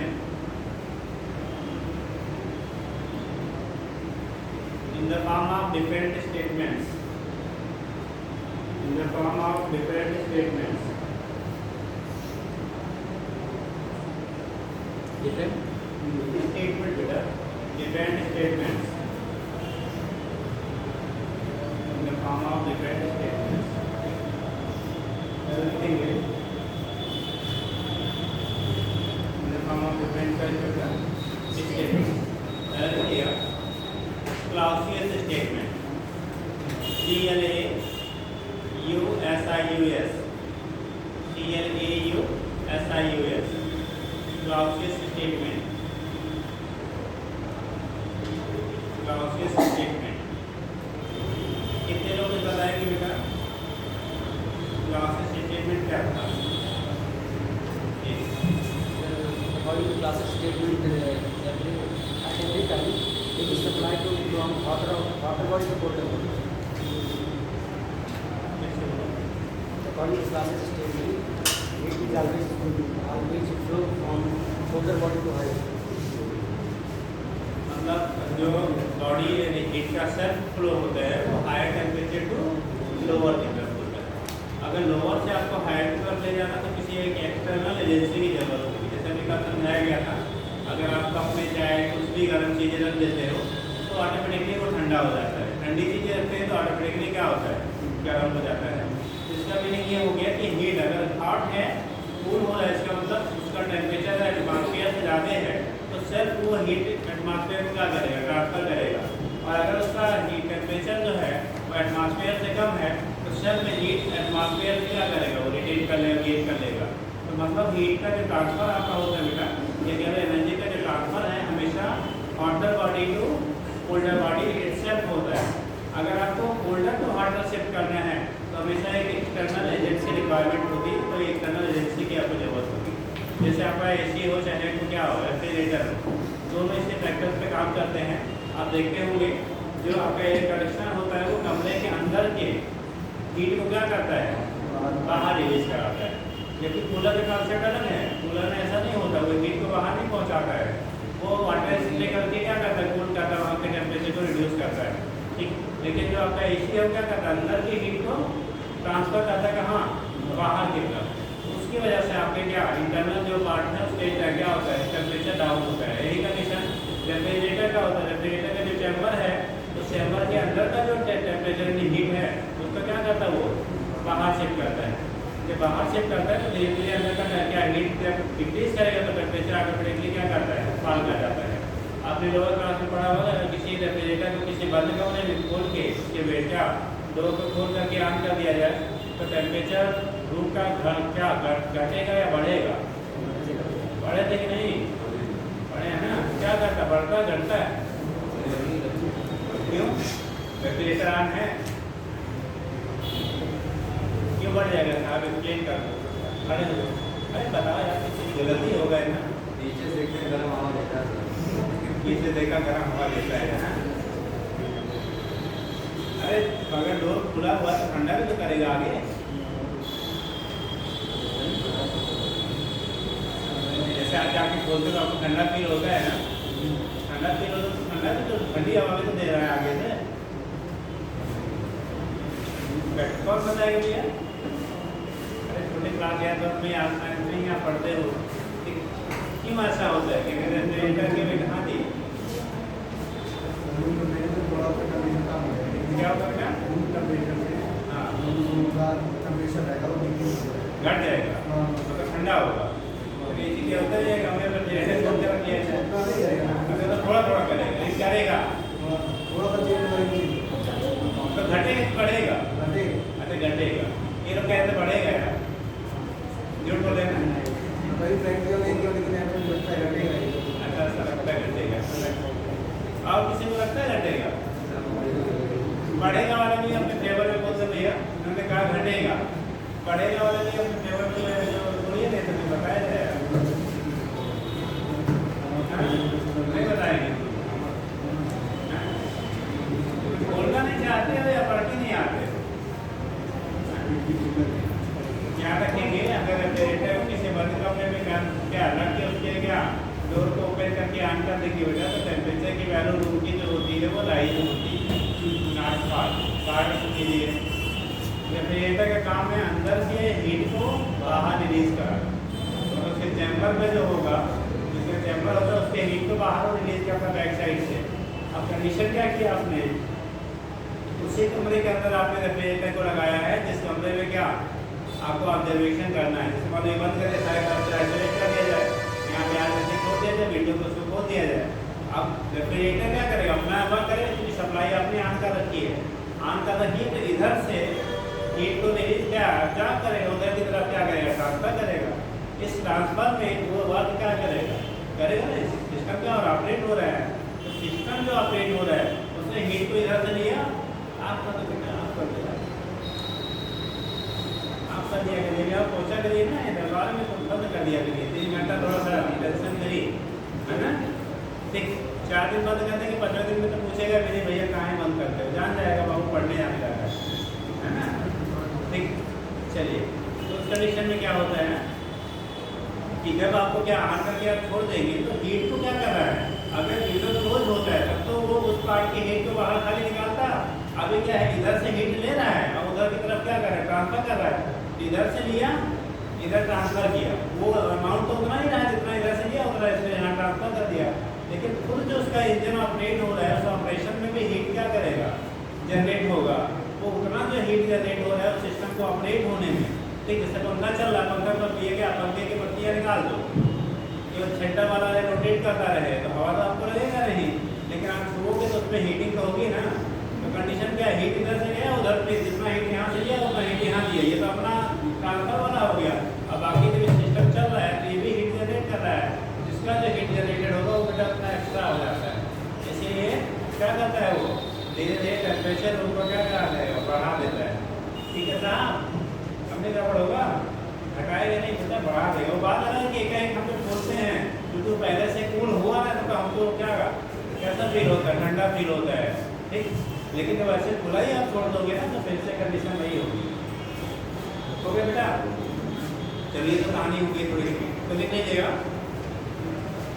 S1: in the form of different statements, in the form of different statements, different statement beta, different statements, in the form of different statements, everything is in the CLAUSIUS, CLAUSIUS, Clausius statement, Clausius statement. कितने लोग बताएंगे बेटा Clausius statement क्या था?
S2: Classic statement every time it is applied to from water body to cold body. According to classic statement, it is always flow from colder body to higher.
S1: मतलब जो body heat का self flow होता है वो higher temperature to lower की तरफ होता है। अगर लोअर से आपको हायर की तरफ ले जाना तो किसी एक एक्सटर्नल एजेंसी की जरूरत होगी। जैसे अभी कल समझाया गया था, अगर आप कप में चाय कुछ भी गर्म चीज़ें रख देते हो तो ऑटोमेटिकली वो ठंडा हो जाता है। ठंडी चीज़ें रखते हैं तो ऑटोमेटिकली क्या होता है, गर्म हो जाता है। इसका मीनिंग ये हो गया कि हीट अगर हॉट है, कूल हो रहा है, इसका मतलब उसका टेम्परेचर एटमॉस्फेयर से ज़्यादा है तो सेल्फ वो हीट एटमॉस्फेयर को क्या करेगा, ट्रांसफर करेगा। और अगर उसका हीट टेम्परेचर जो है वो एटमॉस्फेयर से कम है तो सेल्फ में हीट एटमॉस्फेयर से क्या करेगा, वो रिटेन कर लेगा, गेन कर लेगा। तो मतलब हीट का जो ट्रांसफर आपका होता है बेटा, ये कह रहे एनर्जी का जो ट्रांसफर है हमेशा hotter body to colder body itself होता है। अगर आपको कोल्डर टू हॉटर शिफ्ट करना है तो हमेशा एक एक्सटर्नल एजेंसी रिक्वायरमेंट होगी, तो एक्सटर्नल एजेंसी की आपको जरूरत होगी। जैसे आपका AC हो चाहे तो क्या हो, रेफ्रिजरेटर हो, दोनों इससे फैक्टर्स पे काम करते हैं। आप देखते होंगे जो आपका एयर कंडीशनर होता है वो कमरे के अंदर के हीट को क्या करता है, बाहर रिलीज कराता है। जबकि कूलर का कॉन्सेप्ट अलग है। कूलर में ऐसा नहीं होता, वो हीट को बाहर नहीं पहुंचाता है, वो वाटर लेकर के क्या करता है, कूल करता है, वहाँ के टेम्परेचर को रिड्यूस करता है, ठीक। लेकिन जो आपका AC है वो क्या करता है, अंदर की हीट को ट्रांसफर करता है कहाँ, बाहर की तरफ। उसकी वजह से आपके क्या इंटरनल जो पार्ट है उसके क्या होता है, टेम्परेचर डाउन होता है। यही कंडीशन रेफ्रिजरेटर का होता है। रेफ्रिजरेटर का जो चैम्बर है तो चैम्बर के अंदर का जो टेम्परेचर की हीट है उसका क्या करता है, वो बाहर शिफ्ट करता है। जब बाहर शिफ्ट करता है तो धीरे धीरे अंदर का क्या हीट जब डिक्रीज करेगा तो टेम्परेचर ऑटोमेटिकली क्या करता है, फॉल कर जाता है। आपने लोअर क्लास में पढ़ा होगा, किसी रेफ्रिजरेटर को किसी बंद कमरे में खोल के उसके वेट क्या डोर को खोल करके ऑन कर दिया जाए तो टेम्परेचर रूम का क्या घटेगा या बढ़ेगा, बढ़े थे कि नहीं, बढ़े हैं ना। क्या करता, बढ़ता घटता है, क्यों, रेफ्रिजरेटर ऑन है, क्यों बढ़ जाएगा साहब, एक्सप्लेन कर दो। अरे बताओ यार, किसी गलती हो गई ना,
S2: नीचे से देखते गर्म हवा देता है,
S1: नीचे देखा गर्म हवा देता है ना। अरे अगर डोर खुला हुआ तो ठंडा भी तो करेगा आगे। जैसे आप जाके खोलते हो आपको ठंडा फील होता है ना, ठंडा फील होता है तो ठंडा भी तो ठंडी हवा भी तो दे रहा है आगे से। कौन बताएगा भैया? अरे छोटे क्लास या तो में आप यहाँ पढ़ते हो, क्यों ऐसा होता है कि रेफ्रिजरेटर के में कहाँ थी, क्या होगा, हाँ घट जाएगा तो ठंडा होगा। AC क्या होता है, कमरे में तो थोड़ा थोड़ा करेगा, लेकिन करेगा तो घटेगा, बढ़ेगा, अच्छा घटेगा। ये लोग कहते बढ़ेगा यार, झूठ बोले ना, अच्छा ऐसा लगता है घटेगा। और किसी को लगता है घटेगा, बढ़ेगा वाला भी अपने फेवर में बोलते भैया, उन्होंने कहा घटेगा, बढ़ेगा वाला भी अपने फेवर में बोलिए, नहीं तो बताया जाए, नहीं बताएंगे, बोलना नहीं चाहते हो या पढ़ के नहीं आते, क्या रखेंगे। अगर रेफ्रिजरेटर किसी बंद कमरे में क्या रख के उसके क्या डोर को ओपन करके ऑन कर देंगे बेटा तो टेम्परेचर की वैल्यू रूम की जो होती है वो राइज होती है, नॉट फॉल कीजिए। रेफ्रिजरेटर का काम है अंदर से हीट को बाहर रिलीज कराना, तो उसके चैम्बर में जो होगा, जिसका चैम्बर होता है उसके हीट को बाहर रिलीज करता है बैक साइड से। अब कंडीशन क्या किया आपने, उसी कमरे के अंदर आपने रेफ्रिजरेटर को लगाया है जिस कमरे में क्या आपको ऑब्जर्वेशन करना है। जैसे मान लो बंद करके सारे कमरे आइसोलेट कर दिया जाए, यहाँ पे आज खोल दिया जाए, विंडो को उसको खोल दिया जाए। अब रेफ्रिजरेटर क्या करेगा, अपना हवा करे, इसकी सप्लाई आपने ऑन कर रखी है, ऑन का हीट इधर से हीट को रिलीज क्या करेगा, उधर की तरफ क्या करेगा, ट्रांसफर करेगा। इस ट्रांसफर में वो वर्क क्या करेगा ना, सिस्टम क्या और ऑपरेट हो रहा है। तो सिस्टम जो ऑपरेट हो रहा है उसने हीट को इधर से लिया, आप कर दिया, आप कर दिया करिए, आप पहुँचा करिए ना, दरबार में तो बंद कर दिया करिए, 3 घंटा थोड़ा सा टेंशन करिए, है ना। ठीक, 4 दिन बंद कर देंगे, 15 दिन में तो पूछेगा मेरे भैया कहाँ है बंद करते हो, जान जाएगा बाबू पढ़ने जाने लगा है ना। ठीक, चलिए, तो उस कंडीशन में क्या होता है कि जब आपको क्या ऑन करके आप छोड़ देंगे तो हीट को क्या कर रहा है, अगर विंडो क्लोज होता है तब तो वो उस पार्ट की हीट को बाहर खाली निकालता, अभी क्या है इधर से हीट ले रहा है और उधर की तरफ क्या कर रहा है, ट्रांसफर कर रहा है। इधर से लिया, इधर ट्रांसफर किया, वो अमाउंट तो उतना ही रहा जितना इधर से लिया उतना इसने यहाँ ट्रांसफर कर दिया, लेकिन खुद जो उसका इंजन ऑपरेट हो रहा है उस ऑपरेशन में भी हीट क्या करेगा, जनरेट होगा। वो उतना जो हीट जनरेट हो रहा है उस सिस्टम को ऑपरेट होने में। ठीक, जैसे पंखा चल रहा है, पंखा पर दिए क्या, पंखे की पत्तियाँ निकाल दो, केवल छट्टा वाला रोटेट करता रहे तो हवा तो आपको लगेगा नहीं, लेकिन आप छुओगे तो उसमें हीटिंग तो होगी ना। तो कंडीशन क्या है, हीट इधर से गया उधर पे, जितना हीट यहाँ से लिया उतना हीट यहाँ दिया, ये तो अपना ट्रांसफर वाला हो गया। अब बाकी जो सिस्टम चल रहा है तो ये भी हीट जनरेट कर रहा है, जिसका जो हीट जनरेटेड होगा वो बेटा अपना एक्स्ट्रा हो जाता है। इसीलिए क्या करता है वो धीरे धीरे टेम्परेचर रूम को क्या करा देगा, बढ़ा देता है। ठीक है साहब, हमने क्या पढ़ोगा, हटाएगा नहीं बेटा, बढ़ा देगा। वो बात है कि एक हम लोग बोलते हैं क्योंकि पहले से कूल हुआ ना तो हमको क्या कैसा फील होता है, ठंडा फील होता है। ठीक, लेकिन जब ऐसे खुला ही आप छोड़ दोगे ना तो फिर से कंडीशन वही होगी। हो गया बेटा, चलिए तो कहानी होगी थोड़ी सी, तो लिख लीजिएगा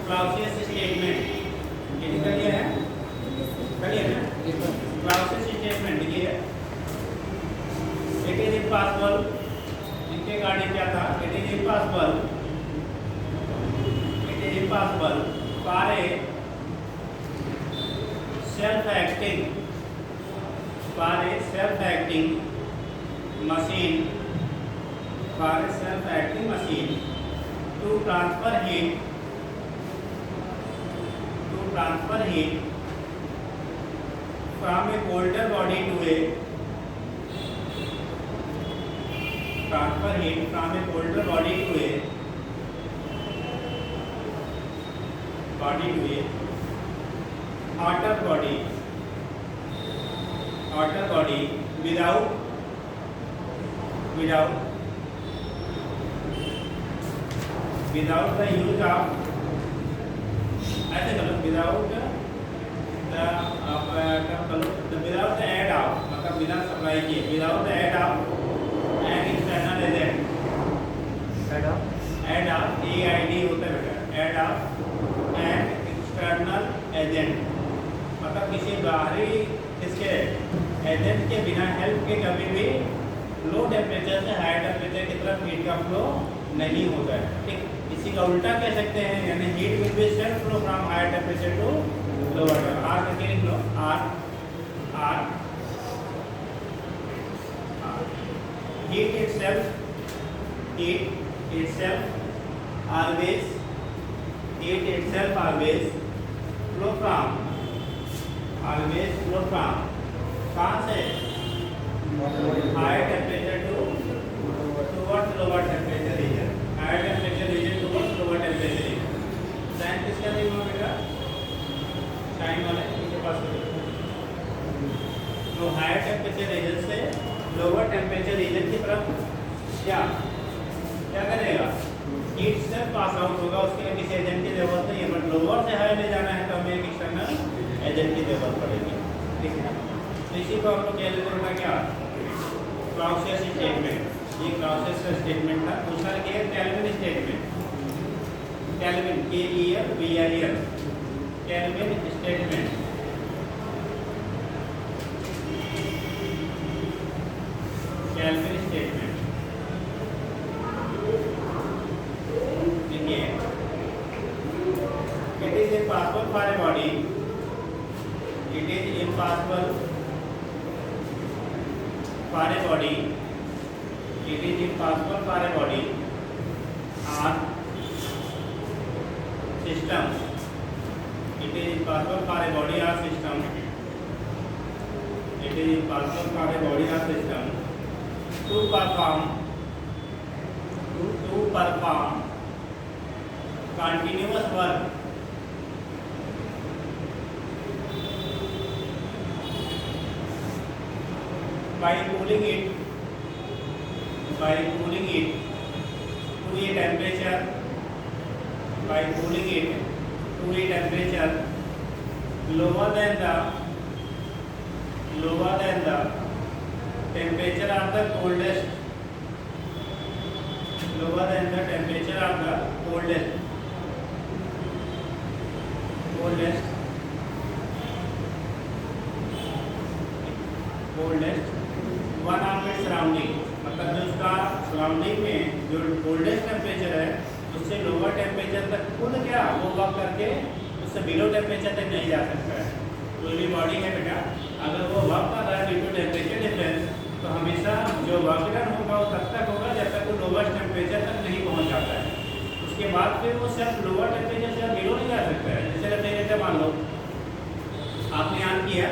S1: क्लाउसियस स्टेटमेंट, ये कर लिया है, कर लिया ना। क्लाउसियस स्टेटमेंट लिखिए, इट इज इम्पॉसिबल, इनके गाड़ी क्या था, it is impossible for A self acting machine to transfer heat from a colder body to a hotter body without the use of, ऐसे करो, without the aid of, मतलब बिना supply किए, without the aid of an external agent, aid of AID होता है बेटा, aid of an external agent, मतलब किसी बाहरी इसके एजेंट के बिना हेल्प के कभी भी लो टेम्परेचर से हाई टेम्परेचर की तरफ हीट का फ्लो नहीं होता है। ठीक, इसी का उल्टा कह सकते हैं, यानी heat will be self flow from higher temperature to lower temperature. Or करके लिख लो, or heat itself always flow from कहाँ से, higher temperature towards lower temperature region, higher temperature region towards lower temperature region. Sign किसका नहीं हुआ बेटा, sign वाले इनके पास तो हायर टेम्परेचर रीजन से लोअर टेम्परेचर रीजन की तरफ क्या करेगा, हीट से पास आउट होगा, उसके लिए किसी एजेंट की जरूरत नहीं है। बट लोअर से हायर ले जाना है तो हमें एक एक्सटर्नल एजेंट की जरूरत पड़ेगी। ठीक है, इसी को हम लोग कह लेते हैं क्या, क्लाउसियस स्टेटमेंट। ये क्लाउसियस का स्टेटमेंट था। दूसरा क्या है, Kelvin statement, Kelvin KELVIN, Kelvin statement. Kelvin statement देखिए, it is impossible for a body, it is impossible for a body or system, it is impossible for a body or system it is impossible for a body or system to perform continuous work by cooling it to a temperature lower than the temperature of the coldest one of it surrounding, मतलब जो उसका surrounding में जो coldest temperature है उससे lower temperature तक खुद क्या वो वर्क करके उससे बिलो टेम्परेचर तक नहीं जा सकता है। कोई भी बॉडी है बेटा, अगर वो वर्क कर रहा है ड्यू टू टेम्परेचर डिफरेंस, तो हमेशा जो वर्क डन होगा वो तब तक होगा जब तक वो लोवेस्ट टेम्परेचर तक नहीं पहुंच जाता है। उसके बाद फिर वो सिर्फ लोअर टेम्परेचर से बिलो नहीं जा सकता है। जैसे रेफ्रिजरेटर मान लो आपने ऑन किया,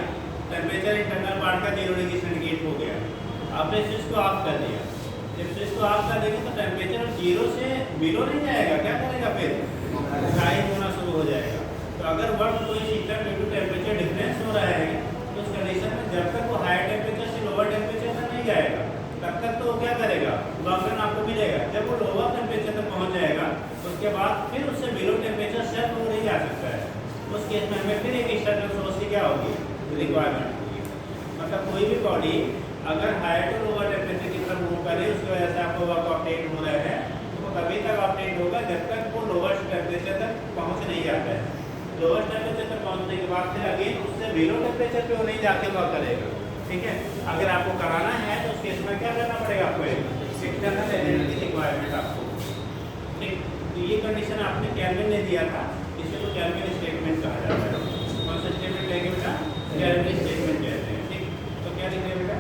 S1: टेम्परेचर इंटरनल पार्ट का 0 डिग्री सेंटीग्रेड हो गया, आपने स्विच को ऑफ कर दिया। जब स्विच को ऑफ कर देंगे तो टेम्परेचर 0 से बिलो नहीं जाएगा, क्या करेगा फिर राइज होना शुरू हो जाएगा। तो अगर वर्क कोई system due to temperature difference हो रहा है तो उस कंडीशन में जब तक वो हाई टेम्परेचर से लोअर टेम्परेचर तक नहीं जाएगा तब तक तो वो क्या करेगा, वर्क डन आपको मिलेगा। जब वो लोअर टेम्परेचर तक पहुँच जाएगा उसके बाद फिर उससे बिलो टेम्परेचर सेट हो नहीं जा सकता है। उस केस में हमें फिर एक एक्सटर्नल सोर्स की क्या होगी, रिक्वायरमेंट होगी। मतलब कोई भी बॉडी अगर हायर टू लोअर टेम्परेचर की तरफ मूव करे उसकी वजह से आपको वर्क ऑप्टेन हो रहा है, तो वो तभी तक ऑप्टेन होगा जब तक वो लोअर टेम्परेचर तक पहुंच नहीं जाता है। लोअर टेम्परेचर तक पहुंचने के बाद फिर अगेन उससे बिलो टेम्परेचर पे वो नहीं जाके वर्क करेगा। ठीक है, अगर आपको कराना है तो उस केस में क्या करना पड़ेगा, आपको एक्सटर्नल एनर्जी रिक्वायरमेंट आपको। ठीक, तो ये कंडीशन आपने केल्विन ने दिया था, इसे तो केल्विन स्टेटमेंट कहा जाता है। कौन सा स्टेटमेंट लेंगे बेटा, केल्विन स्टेटमेंट कहते हैं। ठीक, तो क्या लिखेंगे बेटा,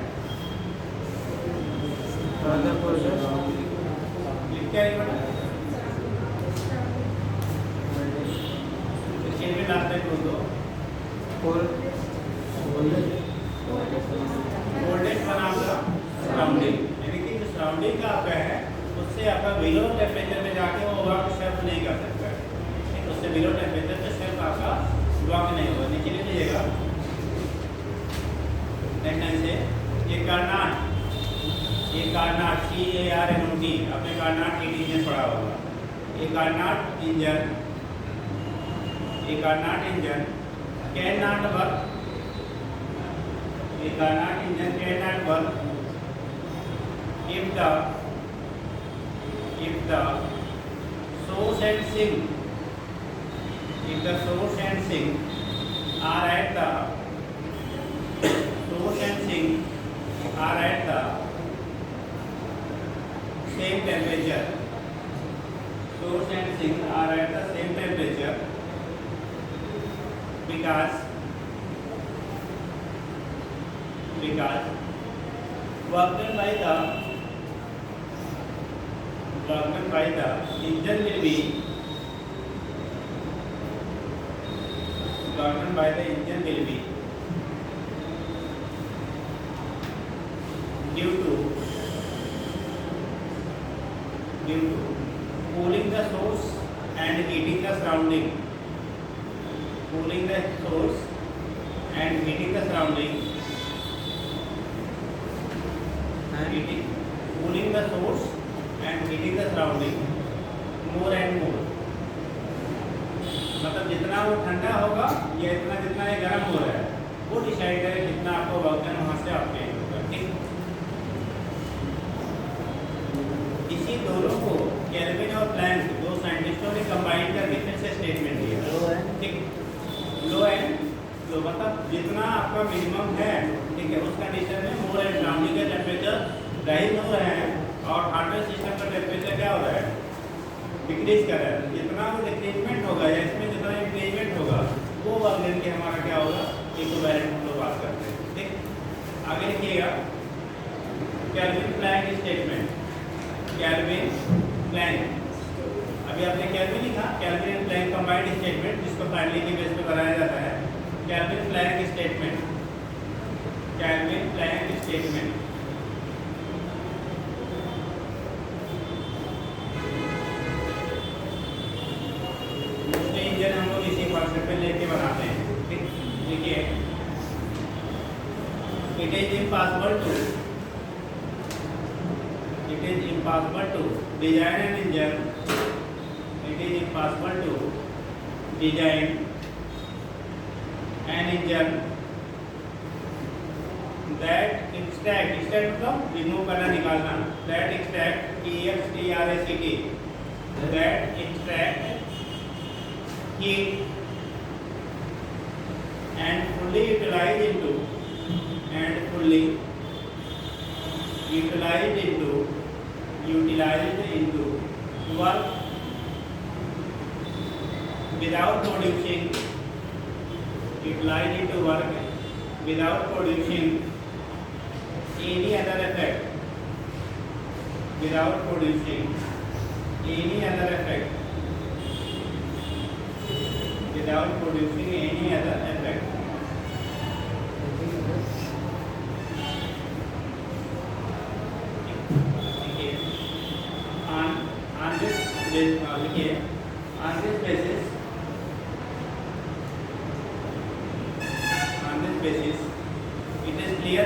S1: लिख क्या है बेटा, स्टेटमेंट लास्ट तक बोल दो। Coldest one of the surrounding, यानी कि जो सराउंडिंग का आपका है उससे आपका बिलो टेम्परेचर में जाके वो वर्क सेट नहीं कर सकता है। ठीक, उससे बिलो टेम्परेचर पे सेट आपका वर्क नहीं होगा। नीचे लिख लीजिएगा, नेक्स्ट से ये कार्नाट CARNOT, आपने कार्नाट हीट इंजन पढ़ा होगा। ये Carnot engine cannot work, ये Carnot engine cannot work if the source and sink are at the same temperature, because work done by the engine will be due to cooling the source and heating the surrounding. Cooling the source and heating the surrounding. Cooling the source and heating the surrounding more and more. मतलब जितना वो ठंडा होगा या जितना ये गर्म हो रहा है वो डिसाइड करे कितना आपको वर्क डन वहाँ से ऑब्टेन होगा। ठीक, इसी दोनों को केल्विन और प्लैंक दो साइंटिस्टों ने कंबाइन करके फिर से स्टेटमेंट दिया। ठीक, लो एंड लो मतलब जितना आपका मिनिमम है, ठीक है, उस कंडीशन में मोर एंड सराउंडिंग का टेम्परेचर राइज हो रहा है और हार्डवेयर सिस्टम का टेम्परेचर क्या हो रहा है, डिक्रीज कर रहा है। जितना वो डिक्रीजमेंट होगा या इसमें जितना इंक्रीजमेंट होगा वो वर्क डन के हमारा क्या होगा, इक्विवेलेंट हम लोग बात करते हैं। ठीक, आगे लिखिएगा Kelvin Planck statement. Kelvin Planck, अभी आपने केल्विन लिखा, Kelvin and Planck combined statement जिसको फाइनली के बेस पे बनाया जाता है। Kelvin Planck statement Kelvin Planck statement. Mostly engine हम लोग इसी कॉन्सेप्ट पे लेके बनाते हैं। ठीक, देखिए it is impossible to design an engine. It is impossible to design an engine that extract मतलब रिमूव करना, निकालना, that extract that extract heat and fully utilized into work without producing any other effect, on this basis it is clear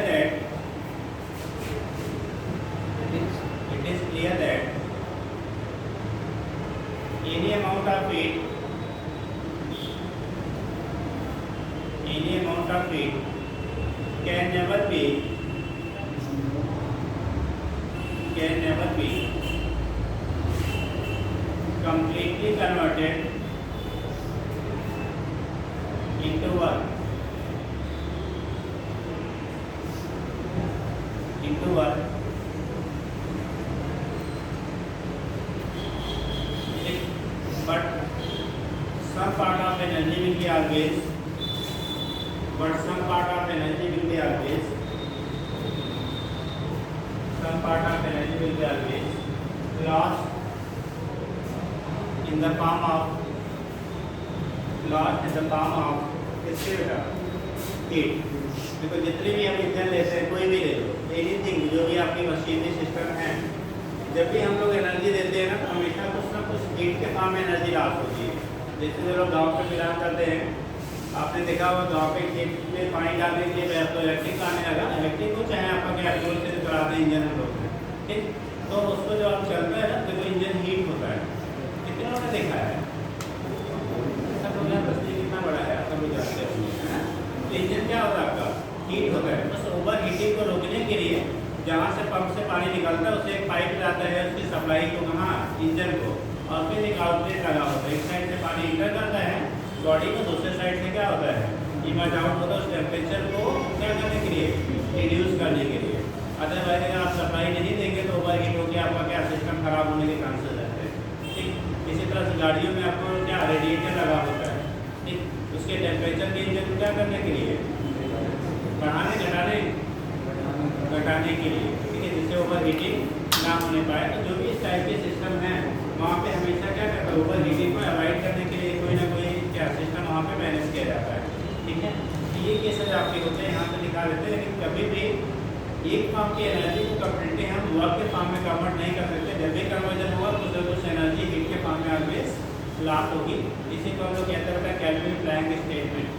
S1: that any amount of heat can never be completely converted into work but some part of energy will be always lost in the form of इसके बेटा heat. देखो जितने भी हम engine लेते हैं, कोई भी ले लो, एनीथिंग जो भी आपकी मशीनरी सिस्टम है, जब भी हम लोग एनर्जी देते हैं ना, तो हमेशा कुछ ना कुछ हीट के फॉर्म में एनर्जी लॉस होती है। जैसे जो लोग गाँव पे बिलोंग करते हैं, आपने देखा होगा गाँव पे खेत में पानी डालने के लिए तो इलेक्ट्रिक आने लगा, इलेक्ट्रिक को चाहे आपका क्या फ्यूल से चलाते हैं इंजन हम लोग, ठीक, तो उसको जब आप चलता है ना तो इंजन हीट होता है। कितने लोगों ने देखा है? सब लोग यहाँ बस्ती कितना बड़ा है, सब लोग जानते हैं। तो इंजन क्या होता है आपका? हीट होता है। बस ओवर हीटिंग को रोकने के लिए जहाँ से पंप से पानी निकलता है उसे एक पाइप जाता है उसकी सप्लाई को कहाँ, इंजन को, और फिर एक आउटलेट लगा होता है। एक साइड से पानी इंटर करता है बॉडी को, दूसरे साइड से क्या होता है, इमर्ज आउट होता है उस टेम्परेचर को क्या करने के लिए, रिड्यूस करने के लिए। अदरवाइज अगर आप सप्लाई नहीं देंगे तो ओवर हीट होकर आपका क्या सिस्टम खराब होने के चांसेस रहते हैं। ठीक, इसी तरह से गाड़ियों में आपको क्या रेडिएटर लगा होता है, ठीक, उसके टेम्परेचर के इंजन को क्या करने के लिए, बढ़ाने घटाने के लिए, ठीक है, जिससे ओवर हीटिंग ना होने पाए। तो जो भी इस टाइप के सिस्टम है वहाँ पे हमेशा क्या करता है, ओवर हीटिंग को अवॉइड करने के लिए कोई ना कोई क्या सिस्टम वहाँ पे मैनेज किया जाता है। ठीक है, ये केसेज आपके होते हैं, यहाँ पे दिखा देते हैं, लेकिन कभी भी एक फॉर्म की एनर्जी को कंप्लीटली हम वर्क के फॉर्म में कन्वर्ट नहीं कर सकते। जब भी कन्वर्जन होगा तो कुछ एनर्जी हीट के फॉर्म में ऑलवेज लॉस होगी। इसी को हम लोग कहते हैं कैल्विन प्लैंक स्टेटमेंट।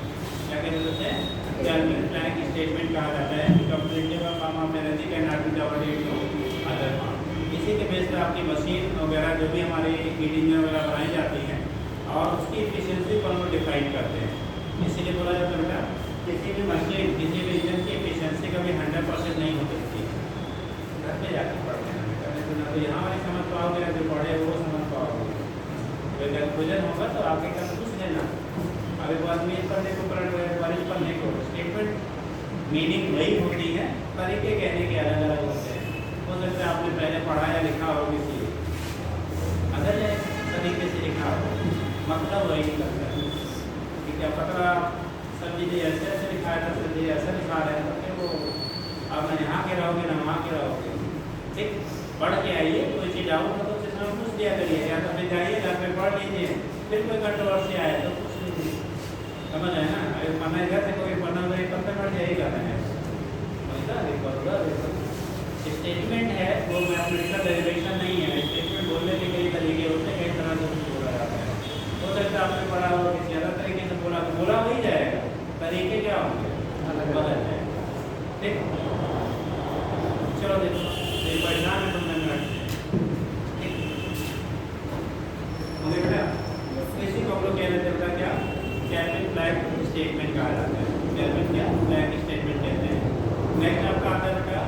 S1: क्या कहते हैं? कैल्विन प्लैंक स्टेटमेंट कहा जाता है कि completely form of energy can not be divided to other form. इसी के बेस पर आपकी मशीन वगैरह जो भी हमारी हीट इंजन वगैरह बनाई जाती हैं और उसकी एफिशिएंसी को हम लोग डिफाइन करते हैं। इसीलिए बोला जाता है बेटा किसी भी मशीन, किसी भी इंजन की एफिशिएंसी कभी 100% नहीं हो सकती। घर पे जाकर पढ़ते हैं बेटा, ना तो यहाँ वाली समझ पाओगे ना जो पढ़े वो समझ पाओगे। अगर कन्फ्यूजन होगा तो आगे का पूछ लेना। अगर बाद में पढ़ने को पढ़ने को स्टेटमेंट मीनिंग वही होती है, तरीके कहने के अलग अलग होते हैं। हो सकता है आपने पहले पढ़ा या लिखा हो किसी अगर तरीके से लिखा हो, मतलब वही करता है। ठीक है, पकड़ा सब चीज़ें ऐसे ऐसे लिखा है, सब चीज़ें ऐसे लिखा रहे हैं, तो वो आप ना यहाँ के रहोगे ना वहाँ के रहोगे। ठीक, पढ़ के आइए, कोई चीज़ आओ तो उससे समय पूछ दिया करिए, या तो फिर जाइए घर पे पढ़ लीजिए, फिर कोई कंट्रोवर्सी आए तो पूछ लीजिए। समझ है ना? अगर पढ़ना घर से कोई पढ़ना तो एक पढ़ जाइए करना है। स्टेटमेंट है वो मैथमेटिकल डेरिवेशन नहीं है। स्टेटमेंट बोलने के कई तरीके होते हैं, कई तरह से उसको बोला जाता है। हो सकता है आपने पढ़ा हो किसी अलग तरीके से बोला तो बोला वही जाएगा, तरीके क्या होंगे अलग बदल जाएगा। ठीक, चलो देखो एक बार ध्यान में तुमने ठीक मुझे बेटा इसी को हम लोग कह रहे थे क्या कैल्विन फ्लैग स्टेटमेंट कहा जाता है। कैल्विन क्या फ्लैग स्टेटमेंट कहते हैं। नेक्स्ट आपका आता है बेटा,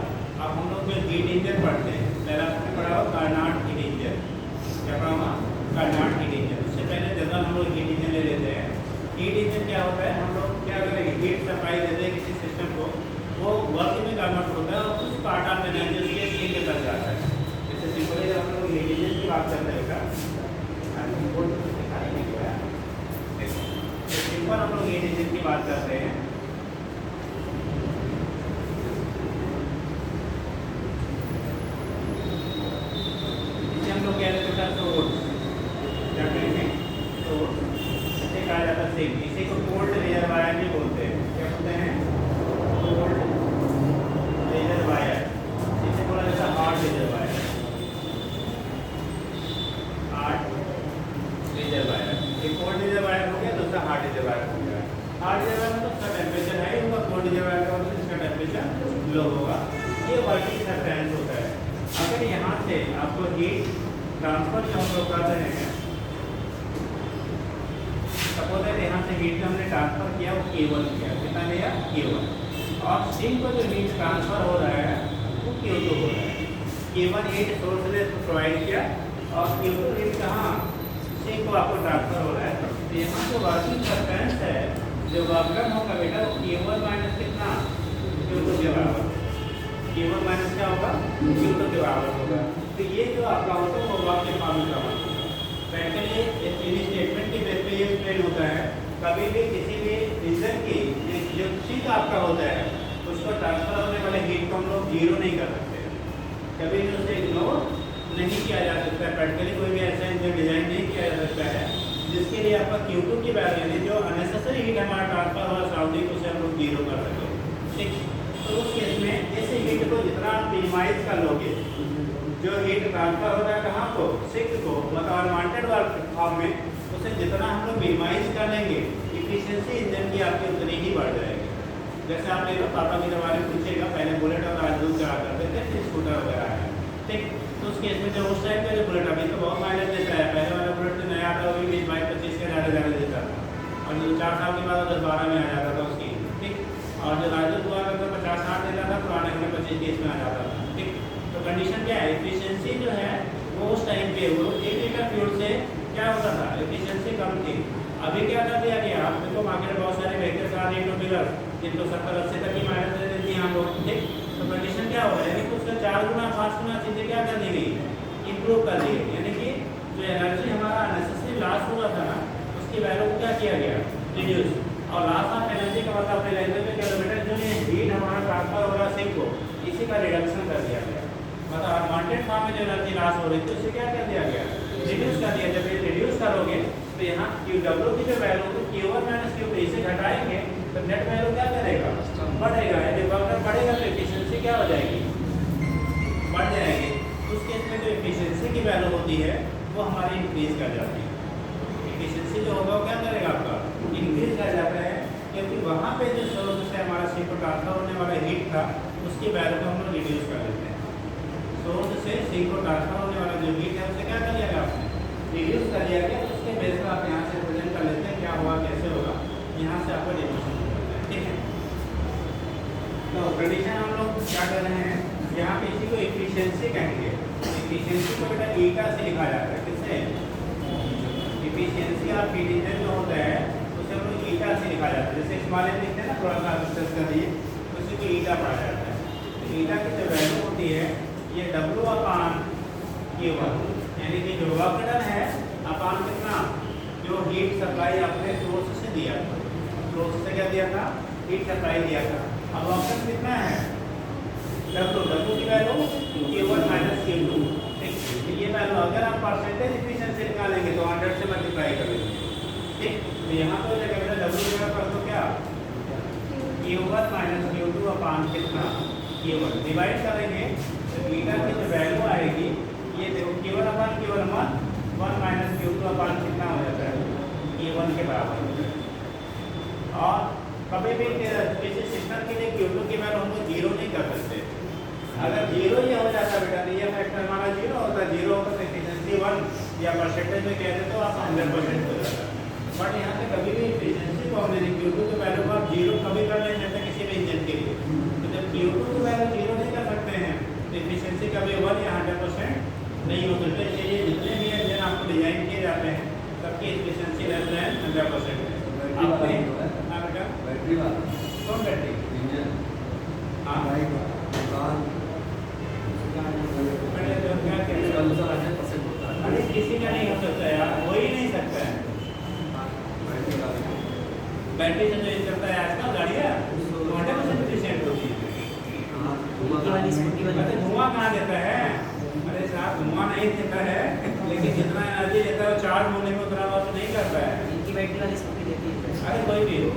S1: अब हम लोग जो हीट इंजन पढ़ते हैं, पहला आपने पढ़ा हो कार्नाट हीट इंजन। क्या पढ़ा हुआ? Karnat heat engine. उससे पहले जनरल हम लोग हीट इंजन ले लेते हैं। हीट इंजन क्या होता है, हम लोग क्या करेंगे, हीट सप्लाई देते हैं किसी सिस्टम को, वो वर्क में कन्वर्ट होता है और उस पार्ट ऑफ एनर्जी उसके स्टीम के तरफ जाता है। जैसे सिंपली हम लोग हीट इंजन की बात करते हैं बेटा, सिंपल हम लोग हीट इंजन की बात करते हैं। इसी को कोल्ड रिजर्वायर भी बोलते हैं। क्या बोलते हैं? Cold reservoir. इसे बोला जाता है हॉट रिजर्वायर। हॉट रिजर्वायर, एक कोल्ड रिजर्वायर हो गया, दूसरा हॉट रिजर्वायर हो गया। हॉट रिजर्वायर में तो उसका टेम्परेचर हाई होगा, कोल्ड रिजर्वायर का मतलब इसका टेम्परेचर लो होगा। ये वर्किंग डिफरेंस होता है। अगर यहाँ से आपको हीट ट्रांसफर जो हम लोग कर रहे हैं, सपोज है यहाँ से हीट हमने ट्रांसफर किया, वो K1 किया, कितना लिया K1, और स्टीम को जो हीट ट्रांसफर हो रहा है वो Q2 हो रहा है। K1 हीट सोर्स ने प्रोवाइड किया और Q2 हीट कहाँ स्टीम को आपको ट्रांसफर हो रहा है। तो यहाँ जो वर्किंग डिफरेंस है, जो वर्क डन होगा बेटा, वो K1 माइनस कितना Q2 के बराबर। K1 माइनस क्या होगा Q2 के बराबर होगा। तो ये जो आपका होता है वो वर्क के फॉर्मूला का मतलब प्रैक्टिकली इन स्टेटमेंट के बेस पे ये एक्सप्लेन होता है। कभी भी किसी भी रीजन की जो शीट आपका होता है उसको ट्रांसफर होने वाले हीट को हम लोग जीरो नहीं कर सकते, कभी भी उसे इग्नोर नहीं किया जा सकता है। प्रैक्टिकली कोई भी ऐसा इंजन डिजाइन नहीं किया जा सकता है जिसके लिए आपका Q2 की वैल्यू यानी जो अननेसेसरी हीट हमारा ट्रांसफर हो रहा है सराउंडिंग, उसे हम लोग जीरो कर सकें। ठीक, तो उस केस में इस हीट को जितना आप मिनिमाइज कर लोगे, जो हीट ट्रांसफर हो रहा है कहाँ को, सिंक को, मतलब अनवांटेड वर्क फॉर्म में, उसे जितना हम लोग मिनिमाइज कर लेंगे, इफिशिएंसी इंजन की आपकी उतनी ही बढ़ जाएगी। जैसे आप ले लो पापा के जमाने में पूछेगा, पहले बुलेट और राजदूत चला करते थे, फिर स्कूटर वगैरह है। ठीक, तो उस केस में जो उस टाइम का जो बुलेट अभी तो बहुत माइलेज देता है, पहले वाला बुलेट तो नया आता होगी 20-22-25 के ज़्यादा देता था, और जो 4 साल के बाद 10-12 में आ जाता था उसकी। ठीक, और जो राजदूत हुआ करता 50-60 देता था, पुराने में 25-30 में आ जाता था। ठीक, तो कंडीशन क्या है, एफिशिएंसी जो है वो उस टाइम पे वो 1 लीटर फ्यूल से क्या होता था, एफिशिएंसी कम थी। अभी क्या कर दिया गया, आप देखो मार्केट में बहुत सारे व्हीकल्स आ रही है, टू व्हीलर जिनको 70-80 तक की माइलेज दे देती हैं हम लोग। ठीक, तो कंडीशन क्या हो रहा है, यानी कि उसका 4 गुना 5 गुना चीज़ें क्या कर दी गई, इम्प्रूव कर दी गई। यानी कि जो एनर्जी हमारा अननेसेसरी लॉस हो रहा था ना, उसकी वैल्यू को क्या किया गया, रिड्यूस। और लॉस ऑफ एनर्जी का मतलब अपने लैंग्वेज में किलोमीटर जो ये हीट हमारा ट्रांसफर हो रहा है सिंक को, इसी का रिडक्शन कर दिया गया। मतलब अनवांटेड फॉर्म में जो एनर्जी लॉस हो रही थी उसे क्या कर दिया गया, रिड्यूस कर दिया। जब ये रिड्यूस करोगे तो यहाँ QW की जो वैल्यू होगी Q1 माइनस Q2, इसे घटाएंगे तो नेट वैल्यू क्या करेगा, बढ़ेगा। यदि वर्क बढ़ेगा तो एफिशिएंसी क्या हो जाएगी, बढ़ जाएगी। उस केस में जो एफिशिएंसी की वैल्यू होती है वो हमारी इंक्रीज कर जाती है। एफिशिएंसी जो होगा वो क्या करेगा, आपका इंक्रीज कर जाता है, क्योंकि वहाँ पे जो सोर्स से हमारा सिंक को ट्रांसफर होने वाला हीट था उसकी वैल्यू को हम लोग रिड्यूस कर देते हैं। सोर्स से सिंक को ट्रांसफर होने वाला जो हीट है उसे क्या कर दिया गया, आपने रिड्यूस कर दिया गया। उसके बेस पर आप यहाँ से प्रेजेंट कर लेते हैं क्या हुआ, कैसे होगा, यहाँ से आपका रिड्यूशन हो जाता है। ठीक है, तो कंडीशन हम लोग क्या कर रहे हैं, यहाँ पे इसी को एफिशिएंसी कहेंगे। एफिशिएंसी को बेटा ईटा से लिखा जाता है, किससे, एफिशिएंसी ऑफ हीट इंजन जो होता है उसे हम लोग ईटा से लिखा जाता है। जैसे स्मॉल एन लिखते हैं ना, थोड़ा सा डिस्कस कर दिए, उसी को ईटा पढ़ा जाता है। तो ईटा की जो वैल्यू होती है ये W/K1, यानी कि जो वर्क डन है अपान कितना, जो हीट सप्लाई अपने सोर्स से दिया था, सोर्स से क्या दिया था, हीट सप्लाई दिया था। अब ऑप्शन कितना है, W की वैल्यू K1 माइनस K2। ठीक, तो ये वैल्यू अगर आप परसेंटेज एफिशिएंसी निकालेंगे तो 100 से मल्टीप्लाई कर लेंगे। ठीक, तो यहाँ पर जगह W की वैल्यू कर दो क्या, Q1 माइनस Q2 अपान कितना K1, डिवाइड करेंगे तो बीटा की जो वैल्यू आएगी ये देखो Q1 अपान Q1 1 माइनस Q2 अपान कितना हो जाता है Q1 के बराबर हो जाता है। और कभी भी किसी सिस्टम के लिए Q2 की वैल्यू हम लोग जीरो नहीं कर सकते। अगर जीरो ये हो जाता बेटा तो ये फैक्टर हमारा जीरो होता, जीरो होता तो एफिशिएंसी 1 या परसेंटेज में कहते तो आप 100% हो जाता। बट यहाँ पे कभी भी एफिशिएंसी को हमने Q2 के वैल्यू को आप जीरो कभी कर नहीं सकते किसी भी इंजन के लिए। तो जब Q2 की वैल्यू जीरो नहीं कर सकते हैं तो एफिशिएंसी कभी 1 या 100% नहीं हो सकते। इसलिए जितने भी इंजन आपको डिजाइन किए जाते हैं सबकी एफिशिएंसी लेस देन 100% है। आपने हाँ बेटा
S2: बैटरी वाला
S1: कौन बैटरी
S2: इंजन
S1: हाँ
S2: बाइक कार
S1: पहले तो क्या कहते हैं
S2: 100% होता है।
S1: अरे किसी का नहीं हो सकता यार, हो ही नहीं सकता है।
S2: बैटरी का
S1: बैटरी से जो यूज करता है आजकल गाड़ियाँ 100% एफिशिएंट होती है। अरे धुआं कहाँ देता है? अरे साहब धुआं नहीं देता है, लेकिन जितना एनर्जी देता है वो चार्ज होने में उतना वर्क नहीं करता है।
S3: इनकी बैटरी वाली स्कूटी देती है।
S1: अरे कोई भी हो,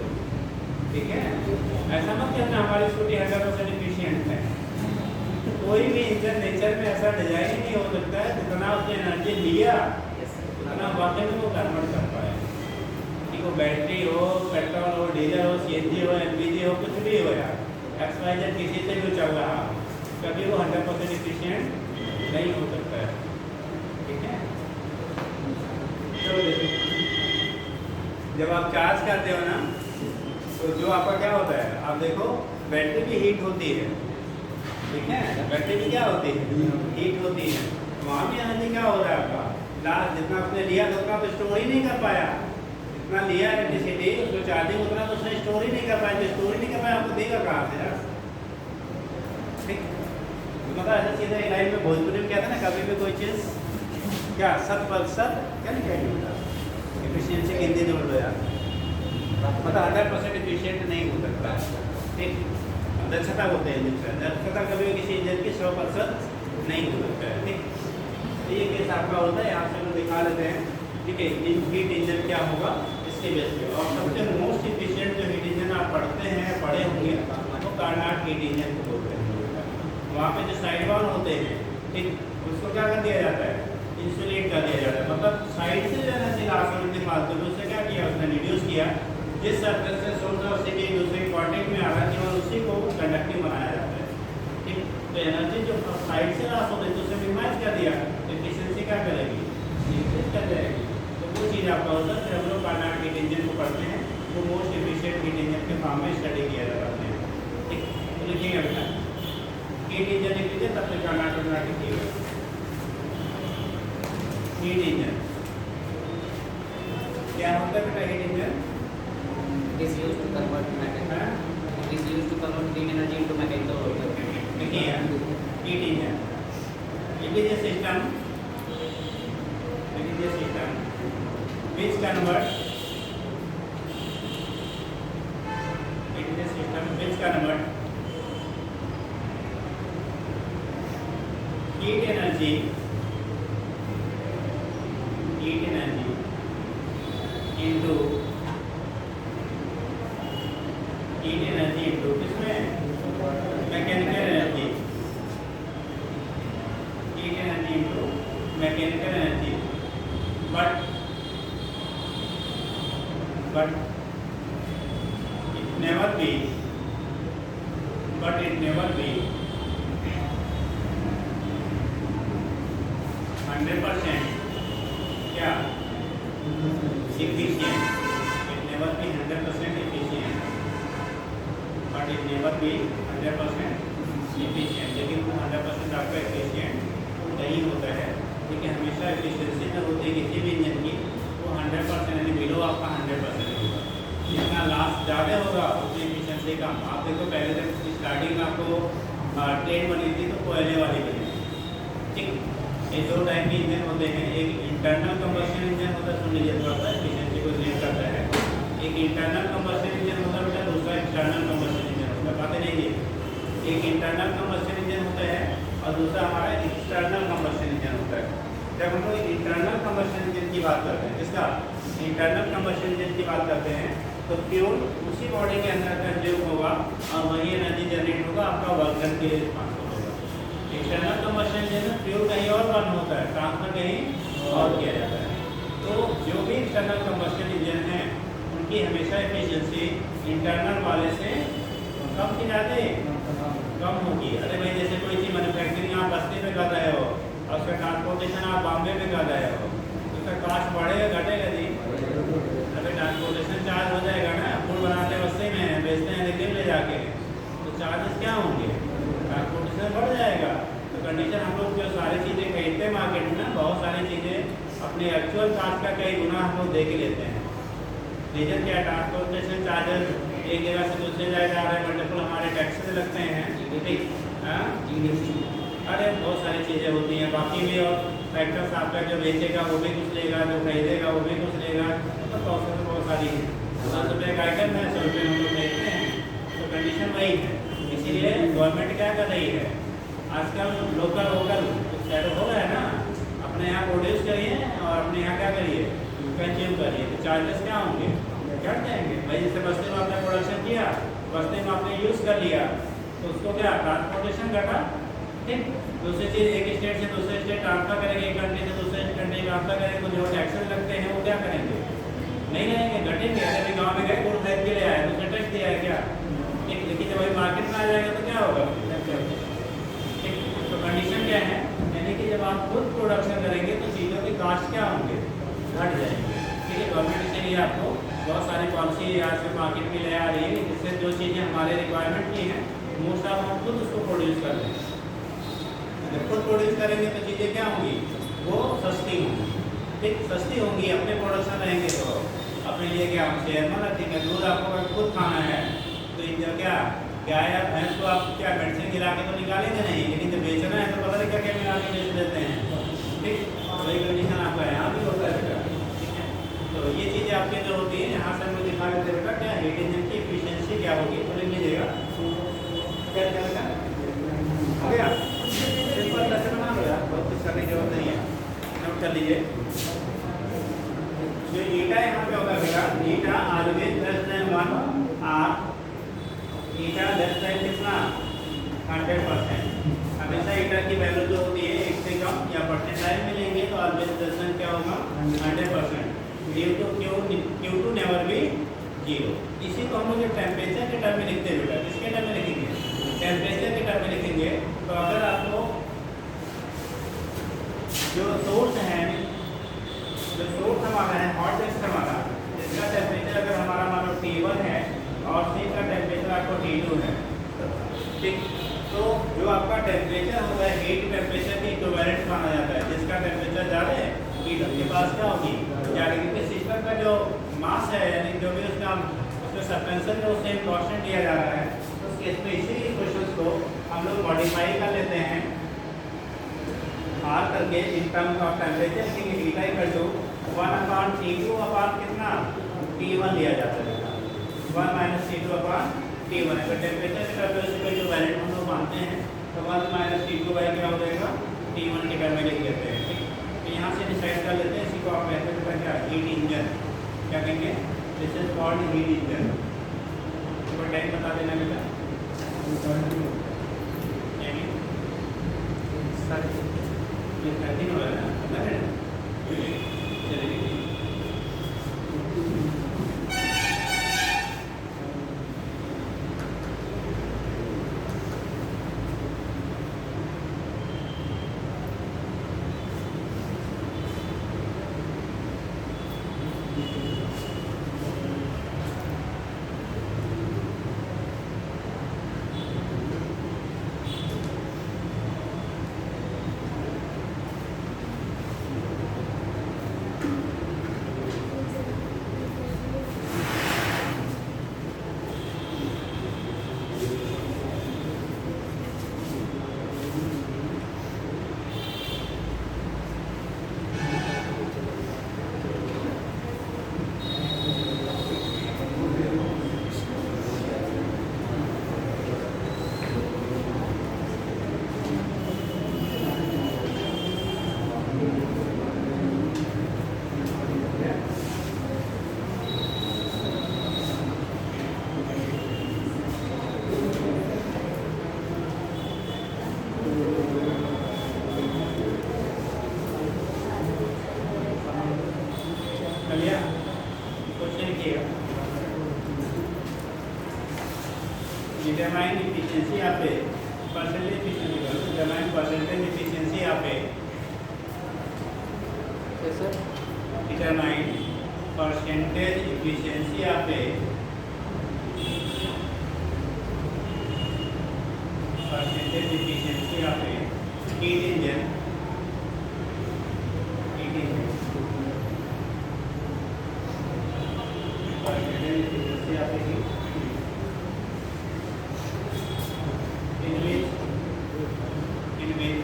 S1: ठीक है, ऐसा मत कहना हमारी स्कूटी 100% एफिशिएंट है। कोई भी इंजन नेचर में ऐसा डिजाइन ही नहीं हो सकता है जितना उसने एनर्जी लिया उतना वाकई में वो कन्वर्ट कर पाए। कि वो बैटरी हो, पेट्रोल हो, डीजल हो, CNG हो, LPG हो, कुछ भी हो यार, XYZ किसी से भी चल रहा हो, कभी वो 100% एफिशिएंट नहीं हो सकता है। ठीक है, चलो देखो, जब आप चार्ज करते हो ना तो जो आपका क्या होता है, आप देखो बैटरी भी हीट होती है। ठीक है, बैटरी भी क्या होती है, हीट होती है। वहाँ भी एनर्जी क्या हो रहा है आपका, लास्ट जितना आपने लिया था उतना तो स्टोर ही नहीं कर पाया। जितना लिया इलेक्ट्रिसिटी उसको चार्जिंग उतना तो उसने स्टोर ही नहीं कर पाया। जो स्टोर ही नहीं कर पाया आपको देगा कहाँ से यार। ठीक, मतलब ऐसा सीधा लाइन में भोजपुरी में कहते हैं ना, कभी भी कोई चीज़ क्या 100% क्या नहीं कहेंगे एफिशिएंसी के हिंदी जोड़ लो यार, मतलब 100% एफिशिएंट नहीं हो सकता। ठीक, दक्षता होते हैं इंजन, दक्षता कभी भी किसी इंजन की 100% नहीं हो सकता है। ठीक, तो ये केस आपका होता है, यहाँ से हम दिखा लेते हैं। ठीक है, हीट इंजन क्या होगा इसके बेस पे। और सबसे मोस्ट इफिशिएंट जो हीट इंजन आप पढ़ते हैं, पढ़े होंगे, वो कार्नाट हीट इंजन को बोलते हैं। वहाँ पे जो साइड वाल होते हैं, ठीक, उसको क्या कर दिया जाता है, इंसुलेट कर दिया जाता है। मतलब साइड से जो है ना सिलासन निकालते हैं, उससे क्या किया उसने रिड्यूस किया, जिस सर्फेस से सोर्स और सिटी दूसरे कांटेक्ट में आ रहा है केवल उसी को कंडक्टिव बनाया जाता है। ठीक, तो एनर्जी जो साइड से लॉस होती है तो उसे मिनिमाइज कर दिया, एफिशिएंसी क्या करेगी, इंक्रीज कर जाएगी। तो वो चीज़ आपका होता है। हम लोग कार्नाट हीट इंजन को पढ़ते हैं, वो मोस्ट एफिशिएंट हीट इंजन के फॉर्म में स्टडी किया जाता है। ठीक, तो लिखिएगा बेटा हीट इंजन लिख लीजिए, तब तक कार्नाट लिखिएगा हीट इंजन क्या होता है बेटा। Heat engine
S3: It is used to convert mechanical. It is used to convert heat energy into mechanical work.
S1: देखिए heat engine it is a system which converts heat energy into किसमें mechanical energy, heat energy into mechanical energy. but it never be 100% क्या efficient. It never be 100% efficient, but it never be 100% efficient. लेकिन वो 100% आपका efficient नहीं होता है। लेकिन हमेशा एफिशिएंसी में होती है किसी भी इंजन की, वो 100% यानी बिलो आपका 100% होगा। जितना लास्ट ज़्यादा होगा उतनी एफिशिएंसी कम। आप देखो पहले जब स्टार्टिंग में आपको ट्रेन बनी थी तो कोयले वाली बनी। ठीक, ये दो टाइप के इंजन होते हैं, एक इंटरनल कंबशन इंजन होता है, सुन लीजिए थोड़ा सा एफिशिएंसी को रिलेट करता है। एक इंटरनल कंबशन इंजन होता है बेटा, दूसरा एक्सटर्नल कंबशन इंजन होता है। बातें नहीं है, एक इंटरनल कंबशन इंजन होता है और दूसरा हमारा एक्सटर्नल कंबशन इंजन होता है। जब हम लोग इंटरनल कंबशन इंजन की बात करते हैं, जिसका इंटरनल कंबशन इंजन की बात करते हैं, तो फ्यूल उसी बॉडी के अंदर कंज्यूम होगा और वही एनर्जी जनरेट होगा, आपका वर्क डन के लिए रिस्पॉन्सिबल होगा। इंटरनल कंबशन इंजन में फ्यूल कहीं और बर्न होता है, ट्रांसफर कहीं और किया जाता है। तो जो भी इंटरनल कंबशन इंजन है उनकी हमेशा एफिशिएंसी इंटरनल वाले से कम की जाती है, कम होगी। अरे भाई जैसे कोई चीज़ मैन्युफैक्चरिंग आप बस्ती में कर रहे हो और उसका ट्रांसपोर्टेशन आप बॉम्बे में कर रहे हो तो उसका कास्ट बढ़ेगा घटेगा जी? अगर ट्रांसपोर्टेशन चार्ज हो जाएगा ना, फूड बनाते बस्ती में हैं, बेचते हैं दिल्ली में ले जाके, तो चार्जेस क्या होंगे? ट्रांसपोर्टेशन बढ़ जाएगा। तो कंडीशन हम लोग जो सारी चीज़ें खरीदते हैं मार्केट में ना, बहुत सारी चीज़ें अपने एक्चुअल कास्ट का कई गुना हम लोग दे के लेते हैं। रीजन क्या? ट्रांसपोर्टेशन चार्जेस एक जगह से दूसरी जगह जा रहे हैं, मल्टीपल हमारे टैक्सेस लगते हैं, ठीक? हाँ, अरे बहुत सारी चीज़ें होती हैं। बाकी भी और फैक्टर्स आपका जो बेचेगा वो भी कुछ लेगा, जो खरीदेगा वो भी कुछ लेगा, तो प्रोसेस बहुत सारी है। 10 रुपये का आइटम है, 100 रुपये हम लोग खरीदते हैं, तो कंडीशन वही है। इसीलिए गवर्नमेंट क्या कर रही है आजकल, लोकल सेट हो रहा है ना, अपने यहाँ प्रोड्यूस करिए और अपने यहाँ क्या करिए, कंज्यूम करिए, तो चार्जेस क्या होंगे? घट जाएंगे। भाई जैसे बस्ती में आपने प्रोडक्शन किया, बस्ती में आपने यूज़ कर लिया, तो उसको क्या ट्रांसपोर्टेशन घटा, ठीक? दूसरी चीज़ एक स्टेट से दूसरे स्टेट ट्रांसफर करेंगे, एक कंट्री से दूसरे कंट्री ट्रांसफर करेंगे, तो जो टैक्सेस लगते हैं वो क्या करेंगे? नहीं लगेंगे, घटेंगे। अरे भाई गाँव में गए गुड़ खरीद के ले आए, उसने टैक्स दिया है क्या? ठीक, लेकिन जब वही मार्केट में आ जाएगा तो क्या होगा? ठीक, तो कंडीशन क्या है, यानी कि जब आप खुद प्रोडक्शन करेंगे तो चीज़ों के कास्ट क्या होंगे? घट जाएंगे। ठीक है, गवर्नमेंट इसीलिए आपको बहुत सारी पॉलिसी आज से मार्केट में ले आ रही है, जिससे जो चीज़ें हमारे रिक्वायरमेंट की हैं मोस्ट ऑफ हम खुद उसको प्रोड्यूस कर लें। जब खुद प्रोड्यूस करेंगे तो चीज़ें क्या होंगी? वो सस्ती होंगी। ठीक, सस्ती होंगी, अपने प्रोडक्शन रहेंगे तो अपने लिए क्या हम शेयर में रखेंगे। दूध आपको अगर खुद खाना है तो इधर क्या गाय या भैंस को आप क्या मेडिसिन गिरा के तो निकालेंगे नहीं, लेकिन जब बेचना है तो पता नहीं क्या क्या मिला के बेच देते हैं। ठीक, वही कंडीशन आपका यहाँ भी होता है बेटा। ठीक है, तो ये चीज़ें आपके जो होती है यहाँ से हमें दिखा देते बेटा क्या हीट इंजन की एफिशिएंसी क्या होगी, तो लिख लीजिएगा क्या क्या बेटा हो गया। सिंपल कैसे बना लो यार, बहुत कुछ करने की जरूरत नहीं है, नोट कर लीजिए। जो ईटा यहाँ पे होगा बेटा, eta always less than 1 or, eta less than कितना 100%। हमेशा ईटा की वैल्यू जो होती है 1 से कम या परसेंटाइल में लेंगे तो ऑलवेज लेस देन क्या होगा 100%। Q2 never be 0। इसी को हम लोग टेम्परेचर के टर्म में लिखते हैं बेटा, किसके टर्म में लिखेंगे? टेम्परेचर के टर्म में लिखेंगे। तो अगर आपको जो सोर्स है, जो सोर्स हमारा है हॉट डेस्क हमारा, जिसका टेम्परेचर अगर हमारा मान लो T1 है और सी का टेम्परेचर आपको T2 है, ठीक? तो जो आपका टेम्परेचर होता है हीट टेम्परेचर के इक्विवेलेंट माना जाता है। जिसका टेम्परेचर ज़्यादा है हीट उसके पास क्या होगी ज़्यादा, क्योंकि सिस्टम का जो मास है यानी जो भी उसका उसमें सस्पेंशन जो सेम कांस्टेंट दिया जा रहा है, तो उस केस में इसी इक्वेशंस को हम लोग मॉडिफाई कर लेते हैं आर करके इन टर्म्स ऑफ टेम्परेचर की heat equal to 1/T2 upon कितना T1 लिया जाता है, 1 - T2 अपॉन T1। अगर टेम्परेचर के टर्म में जो वैल्यू हम लोग मानते हैं तो 1 - T2 बाई क्या हो जाएगा T1 के टर्म में लिख लेते हैं। ठीक, तो यहाँ से डिसाइड कर लेते हैं। इसी को आप कहते हैं क्या हीट इंजन, क्या कहेंगे? This is called heat engine. तो टाइम बता देना बेटा, ये 13 हो रहा है ना, चलिए डिटरमाइन इफिशिएंसी यहाँ पे परसेंटेज इफिशिएंसी करो, डिटरमाइन परसेंटेज इफिशिएंसी यहाँ पे
S2: सर
S1: डिटरमाइन परसेंटेज इफिशिएंसी यहाँ पे परसेंटेज इफिशिएंसी यहाँ पे हीट इंजन परसेंटेज इफिशिएंसी यहाँ पे in which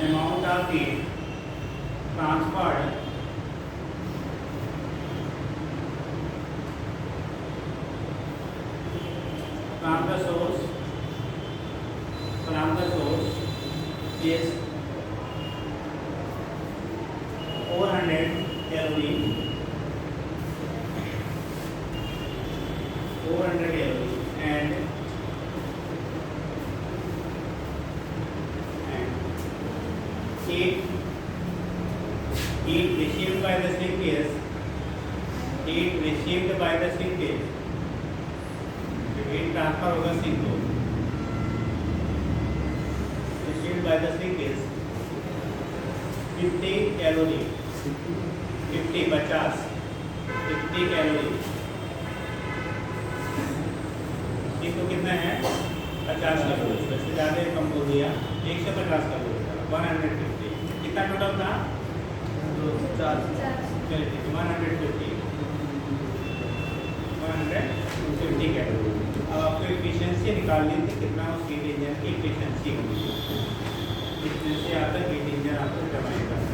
S1: amount of heat transferred from the source is 400 calorie 400 calorie and heat received by the synthase heat transfer होगा sink को received by the synthase 50 calorie 50 calorie तो कितना है 50 calorie, वैसे ज़्यादा कम बोल दिया 150 कैलोरी 150 कितना टोटल था 150 कैलोरी। अब आपको एफिशिएंसी निकालनी थी कितना उस हीट इंजन की एफिशिएंसी होगी, एफिशिएंसी आता है हीट इंजन आपको डिटरमाइन करना है।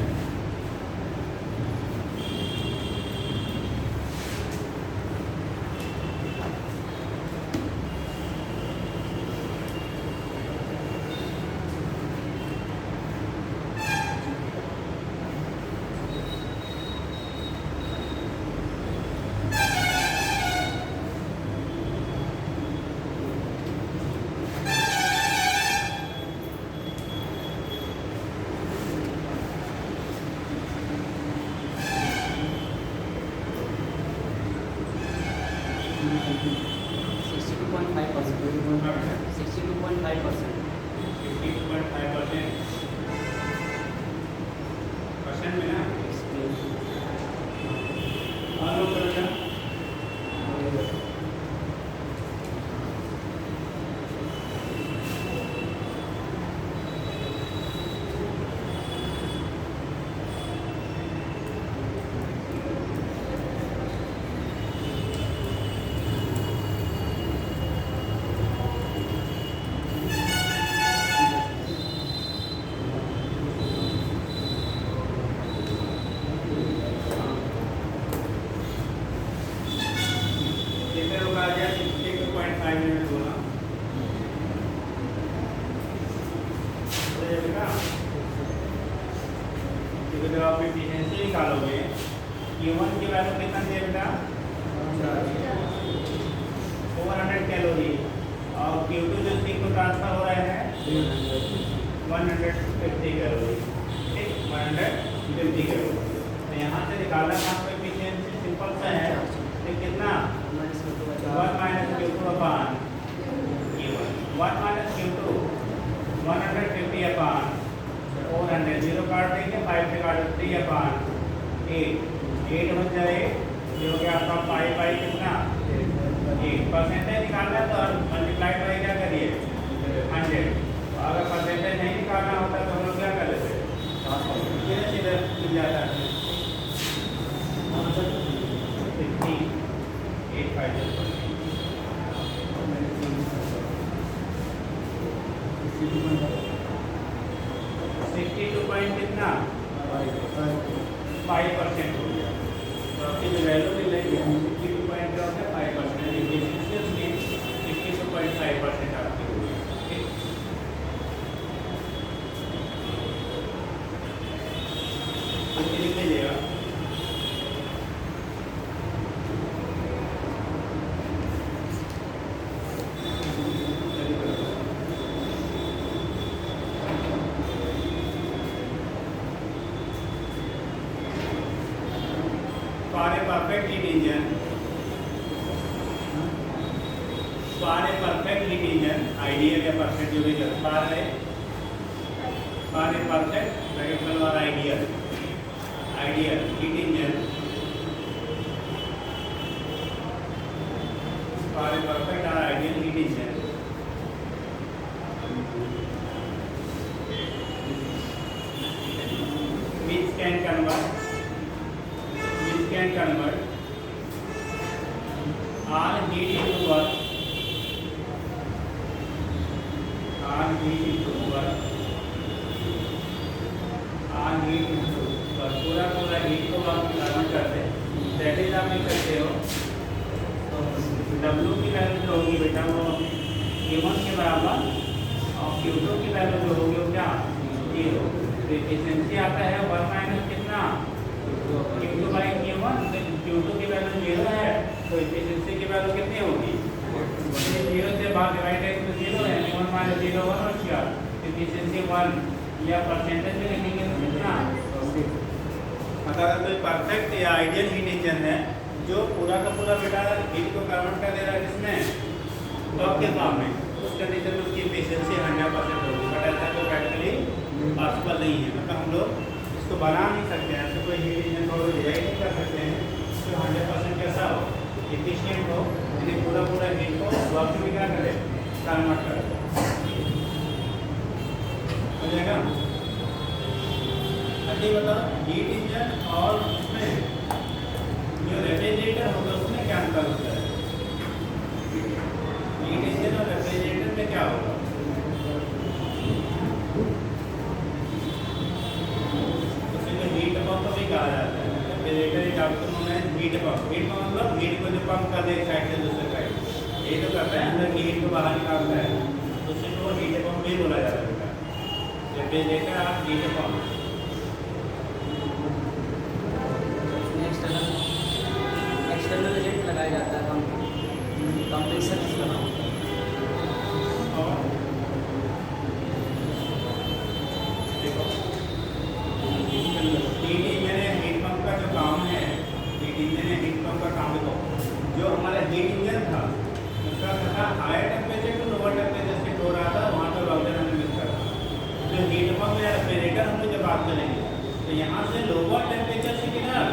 S1: जब आप एफिशिएंसी निकालोगे Q1 की वैल्यू कितना दे बेटा 400 कैलोरी और Q2 जो सिंक को ट्रांसफर हो रहा है 150 कैलोरी, ठीक 150 कैलोरी। तो यहाँ से निकालना है आपको एफिशिएंसी सिंपल सा है, तो कितना 1 Q2 upon Q1 1 Q2 150 upon 400 0 काट देंगे 5 से काट 3 अपॉन 8 बन जाए, ये हो गया आपका पाई कितना 8 परसेंटेज निकालना है तो मल्टीप्लाई बाई क्या करिए 100। अगर परसेंटेज नहीं निकालना होता तो हम लोग क्या कर लेते सीधे मिल जाता है 62 पॉइंट कितना 5% हो गया। तो आपकी जो वैल्यू मिल रही है 62 पॉइंट क्या होता है 5%, एफिशिएंसी 62.5% आपकी हो गई। ठीक, तो लिख लीजिएगा पारे perfect heat engine, for a perfect heat engine, ideal या perfect जो भी कर, for a perfect ब्रैकेट और ideal heat engine, for a perfect or ideal heat engine, which can convert all heat into work, पूरा heat को work में convert करते हैं। दैट इज आप लिख सकते हो W की वैल्यू जो होगी बेटा वो Q1 के बराबर और Q2 की वैल्यू जो होगी वो क्या 0। तो एफिशिएंसी आता है 1 माइनस कितना Q2/Q1, Q2 की वैल्यू 0 है तो एफिशिएंसी की वैल्यू कितनी होगी 0 से भाग डिवाइड है तो 0 है 1 माइनस 0 1 और क्या एफिशिएंसी 1 या परसेंटेज में लिखेंगे तो कितना। अगर कोई परफेक्ट या आइडियल हीट इंजन है जो पूरा का पूरा बेटा हीट को कन्वर्ट कर दे रहा है किसमें टॉप के फॉर्म में, उस कंडीशन में उसकी एफिशिएंसी 100% होगी। बट ऐसा तो प्रैक्टिकली पॉसिबल नहीं है, मतलब हम लोग इसको बना नहीं सकते हैं, ऐसे कोई हीट इंजन को डिजाइन नहीं कर सकते हैं जो 100% कैसा हो एफिशिएंट हो, यानी पूरा हीट को वर्क में क्या करे कन्वर्ट करे। हो जाएगा। अच्छा बताओ हीट इंजन और उसमें जो रेफ्रिजरेटर होगा उसमें क्या अंतर होता है। हीट इंजन और रेफ्रिजरेटर में क्या होगा। उसे जो हीट पंप भी कहा जाता है, रेफ्रिजरेटर एक आपको है हीट पंप मतलब हीट को जो पंप कर दे एक साइड से दूसरे साइड, ये तो करता है अंदर की हीट को बाहर निकालता है, तो उसे को हीट पंप भी बोला जाता है। रेफ्रिजरेटर और हीट पंप
S3: एक्सटर्नल एजेंट लगाया जाता है, कंप्रेसर लगाओ
S1: और देखो हीट इंजन है हीट पंप का जो काम है, हीट इंजन है हीट पंप का काम देखो जो हमारा हीट इंजन था उसका था higher temperature to lower temperature से हो रहा था, वहाँ पर ऑक्सीजन हमें मिलता था। जो हीट पंप या रेफ्रिजरेटर हम लोग जब बात करेंगे तो यहाँ से लोअर टेम्परेचर से किधर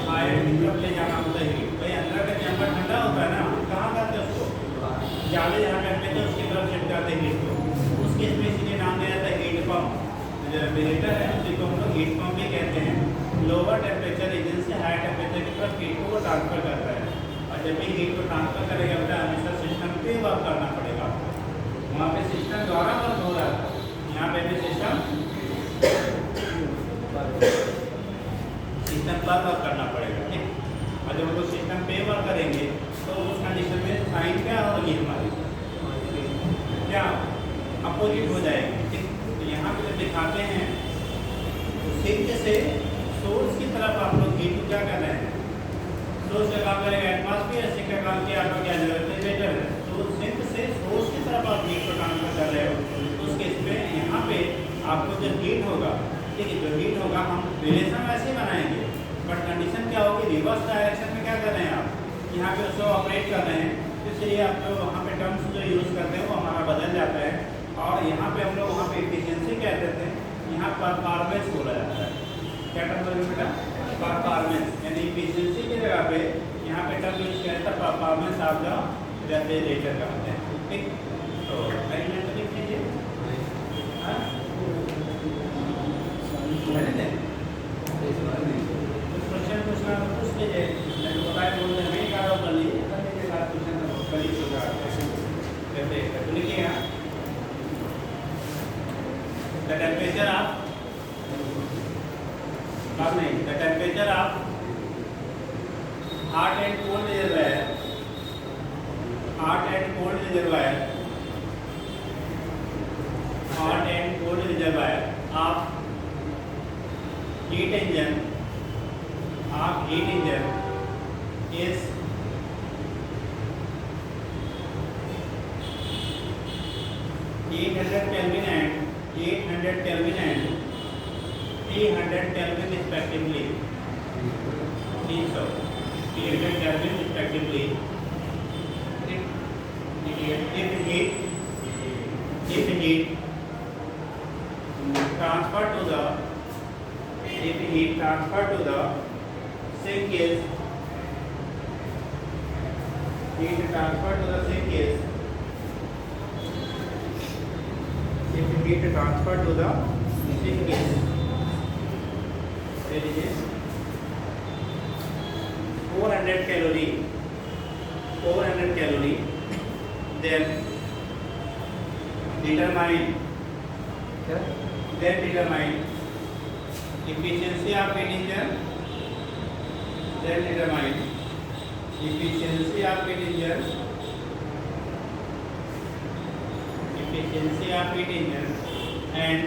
S1: हायर की तरफ ले जाना होता है हीट। भाई अंदर का चैम्बर ठंडा होता है ना, कहाँ करते हैं उसको ज़्यादा जहाँ टेम्परेचर उसकी तरफ शिफ्ट करते हैं हीट को, उसके इसमें इसीलिए नाम दिया जाता है हीट पंप। जो रेफ्रिजरेटर है उसी को हम लोग हीट पंप भी कहते हैं। लोअर टेम्परेचर रीजन से हायर टेम्परेचर की तरफ हीट को वो ट्रांसफर करता है, और जब भी हीट को ट्रांसफर करेगा बेटा हमेशा सिस्टम पे वर्क करना पड़ेगा। वहाँ पे सिस्टम द्वारा वर्क हो रहा था, यहाँ पे भी सिस्टम पर वर्क करना पड़ेगा। ठीक, और जब हम लोग सिस्टम पे वर्क करेंगे तो उस कंडीशन में साइन क्या होगी हमारी क्या अपोजिट हो जाएगी। ठीक, तो यहाँ पे जब दिखाते हैं तो सिंक से सोर्स की तरफ आप लोग हीट को क्या कर रहे हैं, सोर्स का काम करेगा एटमॉस्फेयर, सिंक का काम किया आपका क्या रेफ्रिजरेटर है, तो सिंक से सोर्स की तरफ आप हीट को ट्रांसफर कर रहे हो। उस केस में यहाँ पे आपको जब हीट होगा, ठीक है, जो हीट होगा हम रिलेशन वैसे बनाएंगे बट कंडीशन क्या होगी रिवर्स डायरेक्शन में क्या कर रहे हैं आप यहाँ पे उसको ऑपरेट कर रहे हैं, इसलिए आप लोग वहाँ पे टर्म्स जो यूज़ करते हैं वो हमारा बदल जाता है। और यहाँ पे हम लोग वहाँ पे एफिशिएंसी कहते थे, यहाँ परफॉर्मेंस बोला जाता है। क्या टर्म बोलेंगे बेटा परफॉर्मेंस, यानी एफिशिएंसी की जगह पे यहाँ पे टर्म यूज किया जाता है परफॉर्मेंस ऑफ द रेफ्रिजरेटर करते हैं। ठीक, तो एलिमेंट लिख लीजिए क्वेश्चन पूछना पूछ लीजिए, नहीं बताए बोलते नहीं कहा कर लीजिए, करने के बाद क्वेश्चन करीब होगा कहते हैं तो लिखिए द टेम्परेचर ऑफ बात नहीं the temperature of hot and cold reservoir, hot and cold reservoir, hot and cold reservoir of heat engine is 800 Kelvin and 300 Kelvin respectively. 300 pH and Kelvin respectively. If heat transfer to the sink is there is 400 calorie, then determine efficiency of heat engine, and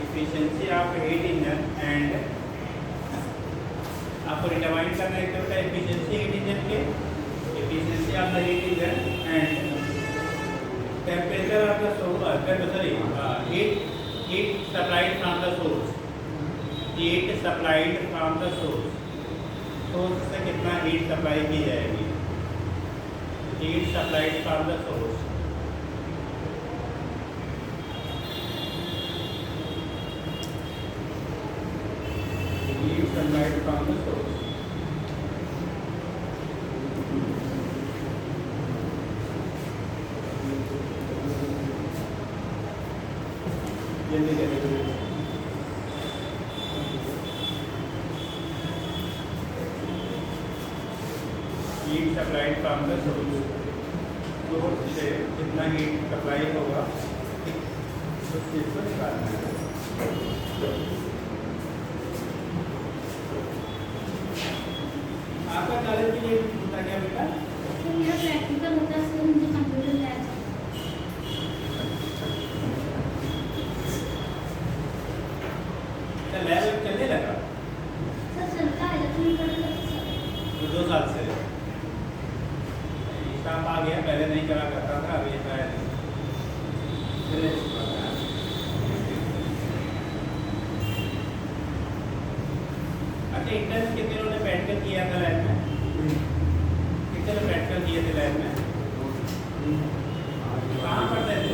S1: efficiency of heat engine and आपको determine करना है क्या efficiency heat engine के efficiency of the heat engine and temperature of the source heat supplied from the source source से कितना heat supply की जाएगी heat supplied from the source heat supplied from the source heat supplied from the source से कितना heat supply होगा उस चीज को निकालना है आपका कॉलेज के लिए होता क्या बेटा
S4: मेरा प्रैक्टिकल होता है सर मुझे कंप्यूटर लैब
S1: लैब चलने लगा
S4: सर चलता है लेकिन पढ़ा
S1: तो 2 साल से स्टाफ आ गया पहले नहीं करा करता था अभी शायद अच्छा इंटर्न कितने लोगों ने प्रैक्टिकल किया था लैब में कितने लोग प्रैक्टिकल किए थे लैब में कहाँ पढ़ते थे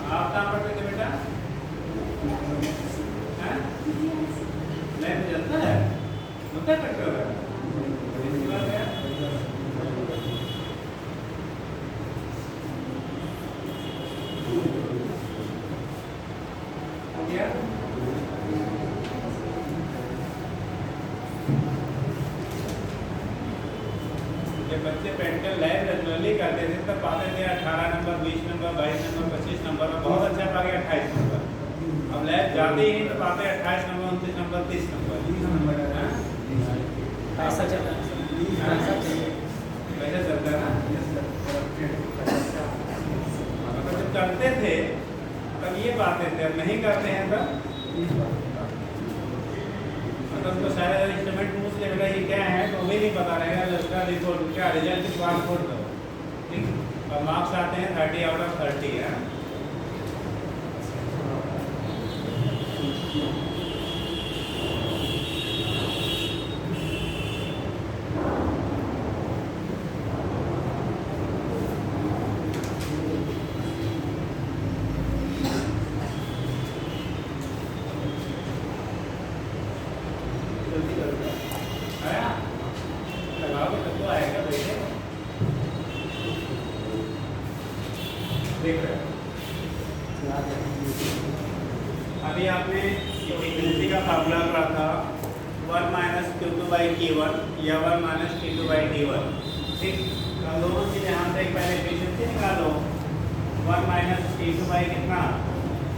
S1: आप कहाँ पढ़ते थे बेटा लैब में चलता है होता है प्रैक्टिकल जब बच्चे प्रैक्टिकल लैब रेगुलरली करते थे तब पाते थे 18 नंबर 20 नंबर 22 नंबर 25 नंबर में बहुत अच्छा पा गया 28 नंबर अब लैब जाते ही नहीं तो पाते 28 नंबर 29 नंबर 30 नंबर
S2: ऐसा चलता है
S1: वैसे चलता है ना मतलब जब करते थे तब ये बातें थे अब नहीं करते हैं तब मतलब उसको सारे इंस्ट्रूमेंट पूछ ले बेटा ये क्या है तो भी नहीं पता रहेगा उसका रिपोर्ट क्या रिजल्ट की बात रिपोर्ट दो ठीक और मार्क्स आते हैं 30 आउट ऑफ 30 है अभी आपने फ्रीक्वेंसी का फार्मूला पढ़ा था 1 माइनस Q2/T1 या 1 माइनस T2/T1 ठीक तो दोनों चीज़ें यहाँ से पहले एफिशिएंसी निकालो 1 माइनस T2 कितना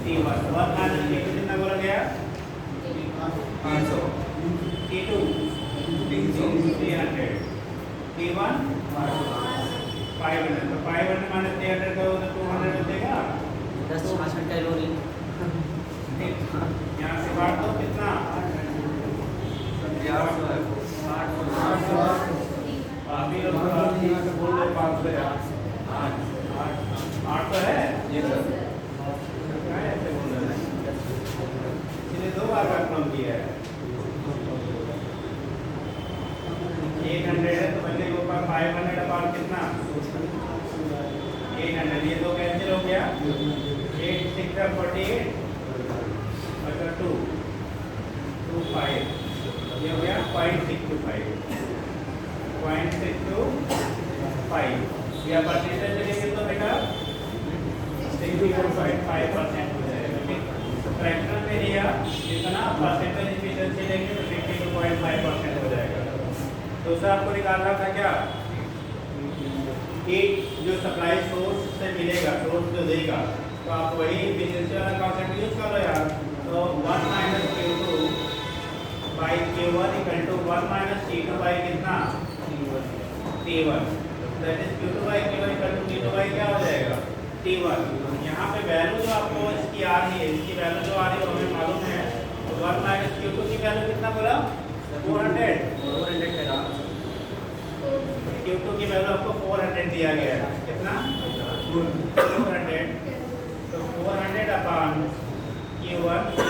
S1: T1 1 माइनस T2 कितना बोला गया 500 T2 300 T1 500 तो 500 माइनस 300 करो तो 200 बचेगा
S3: 10 कैलोरी
S1: यहाँ से काट दो कितना 8 तो है ये सर ऐसे बोल रहे हैं इसलिए 2 बार काटना कम किया है 800 है तो बंदे के ऊपर 500 अपार्ट कितना 800 ये दो कैंसिल हो गया 8 6 48 अच्छा 2 2 5 ये हो गया 0.625 0.625 या परसेंटेज चलेंगे तो बेटा 64.5% हो जाएगा ठीक फ्रैक्शनल में लिया इतना परसेंटेज एफिशिएंसी लेंगे तो 62.5% हो जाएगा तो उसे आपको निकालना था क्या हीट जो सप्लाई सोर्स से मिलेगा सोर्स जो देगा तो आप वही एफिशिएंसी वाला कॉन्सेप्ट यूज कर लो यार तो 1 - Q2 by Q1 equal to 1 - T2 by कितना T1 that is Q2 by Q1 equal to T2 by क्या हो जाएगा T1 यहाँ पे वैल्यू जो आपको इसकी आ रही है इसकी वैल्यू जो आ रही है वो हमें मालूम है तो 1 - Q2 की वैल्यू कितना बोला 400 Q2 की वैल्यू आपको 400 दिया गया है कितना 400 तो 400 अपॉन Q1 तो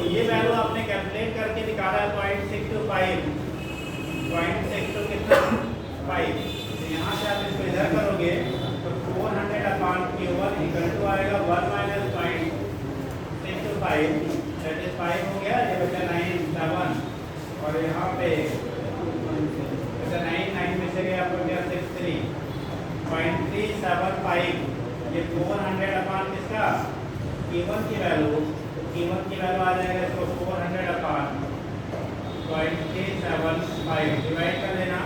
S1: ये वैल्यू आपने कैलकुलेट करके निकाला है 0.625 कितना 5 तो यहाँ से आप इसको इधर करोगे तो 400 अपॉन Q1 इक्वल टू आएगा 1 - 0.625 दैट इज 5 हो गया ये बचा 9 7 और यहाँ पे 9 में से गया आपको क्या 63.375 ये 400 अपॉन किसका Q1 की वैल्यू आ जाएगा इसको 400 अपॉन 0.375 डिवाइड कर देना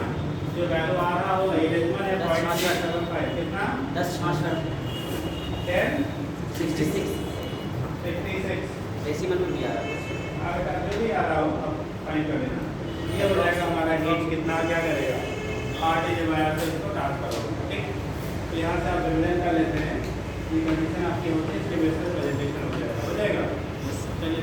S1: जो वैल्यू आ रहा होगा ये डेसिमल है 0.375 कितना
S3: 10
S1: 10
S3: 66
S1: 66
S3: डेसिमल में भी आ रहा है
S1: बेटा जो भी आ रहा हो अब फाइन कर देना ये हो जाएगा हमारा हीट कितना क्या करेगा 8 जब आया तो इसको ट्रांसफर होगा ठीक तो यहाँ से आप डिविडेंड कर लेते हैं ये कंडीशन आपकी होती है इसके बेसिस प्रेजेंटेशन हो जाएगा चलिए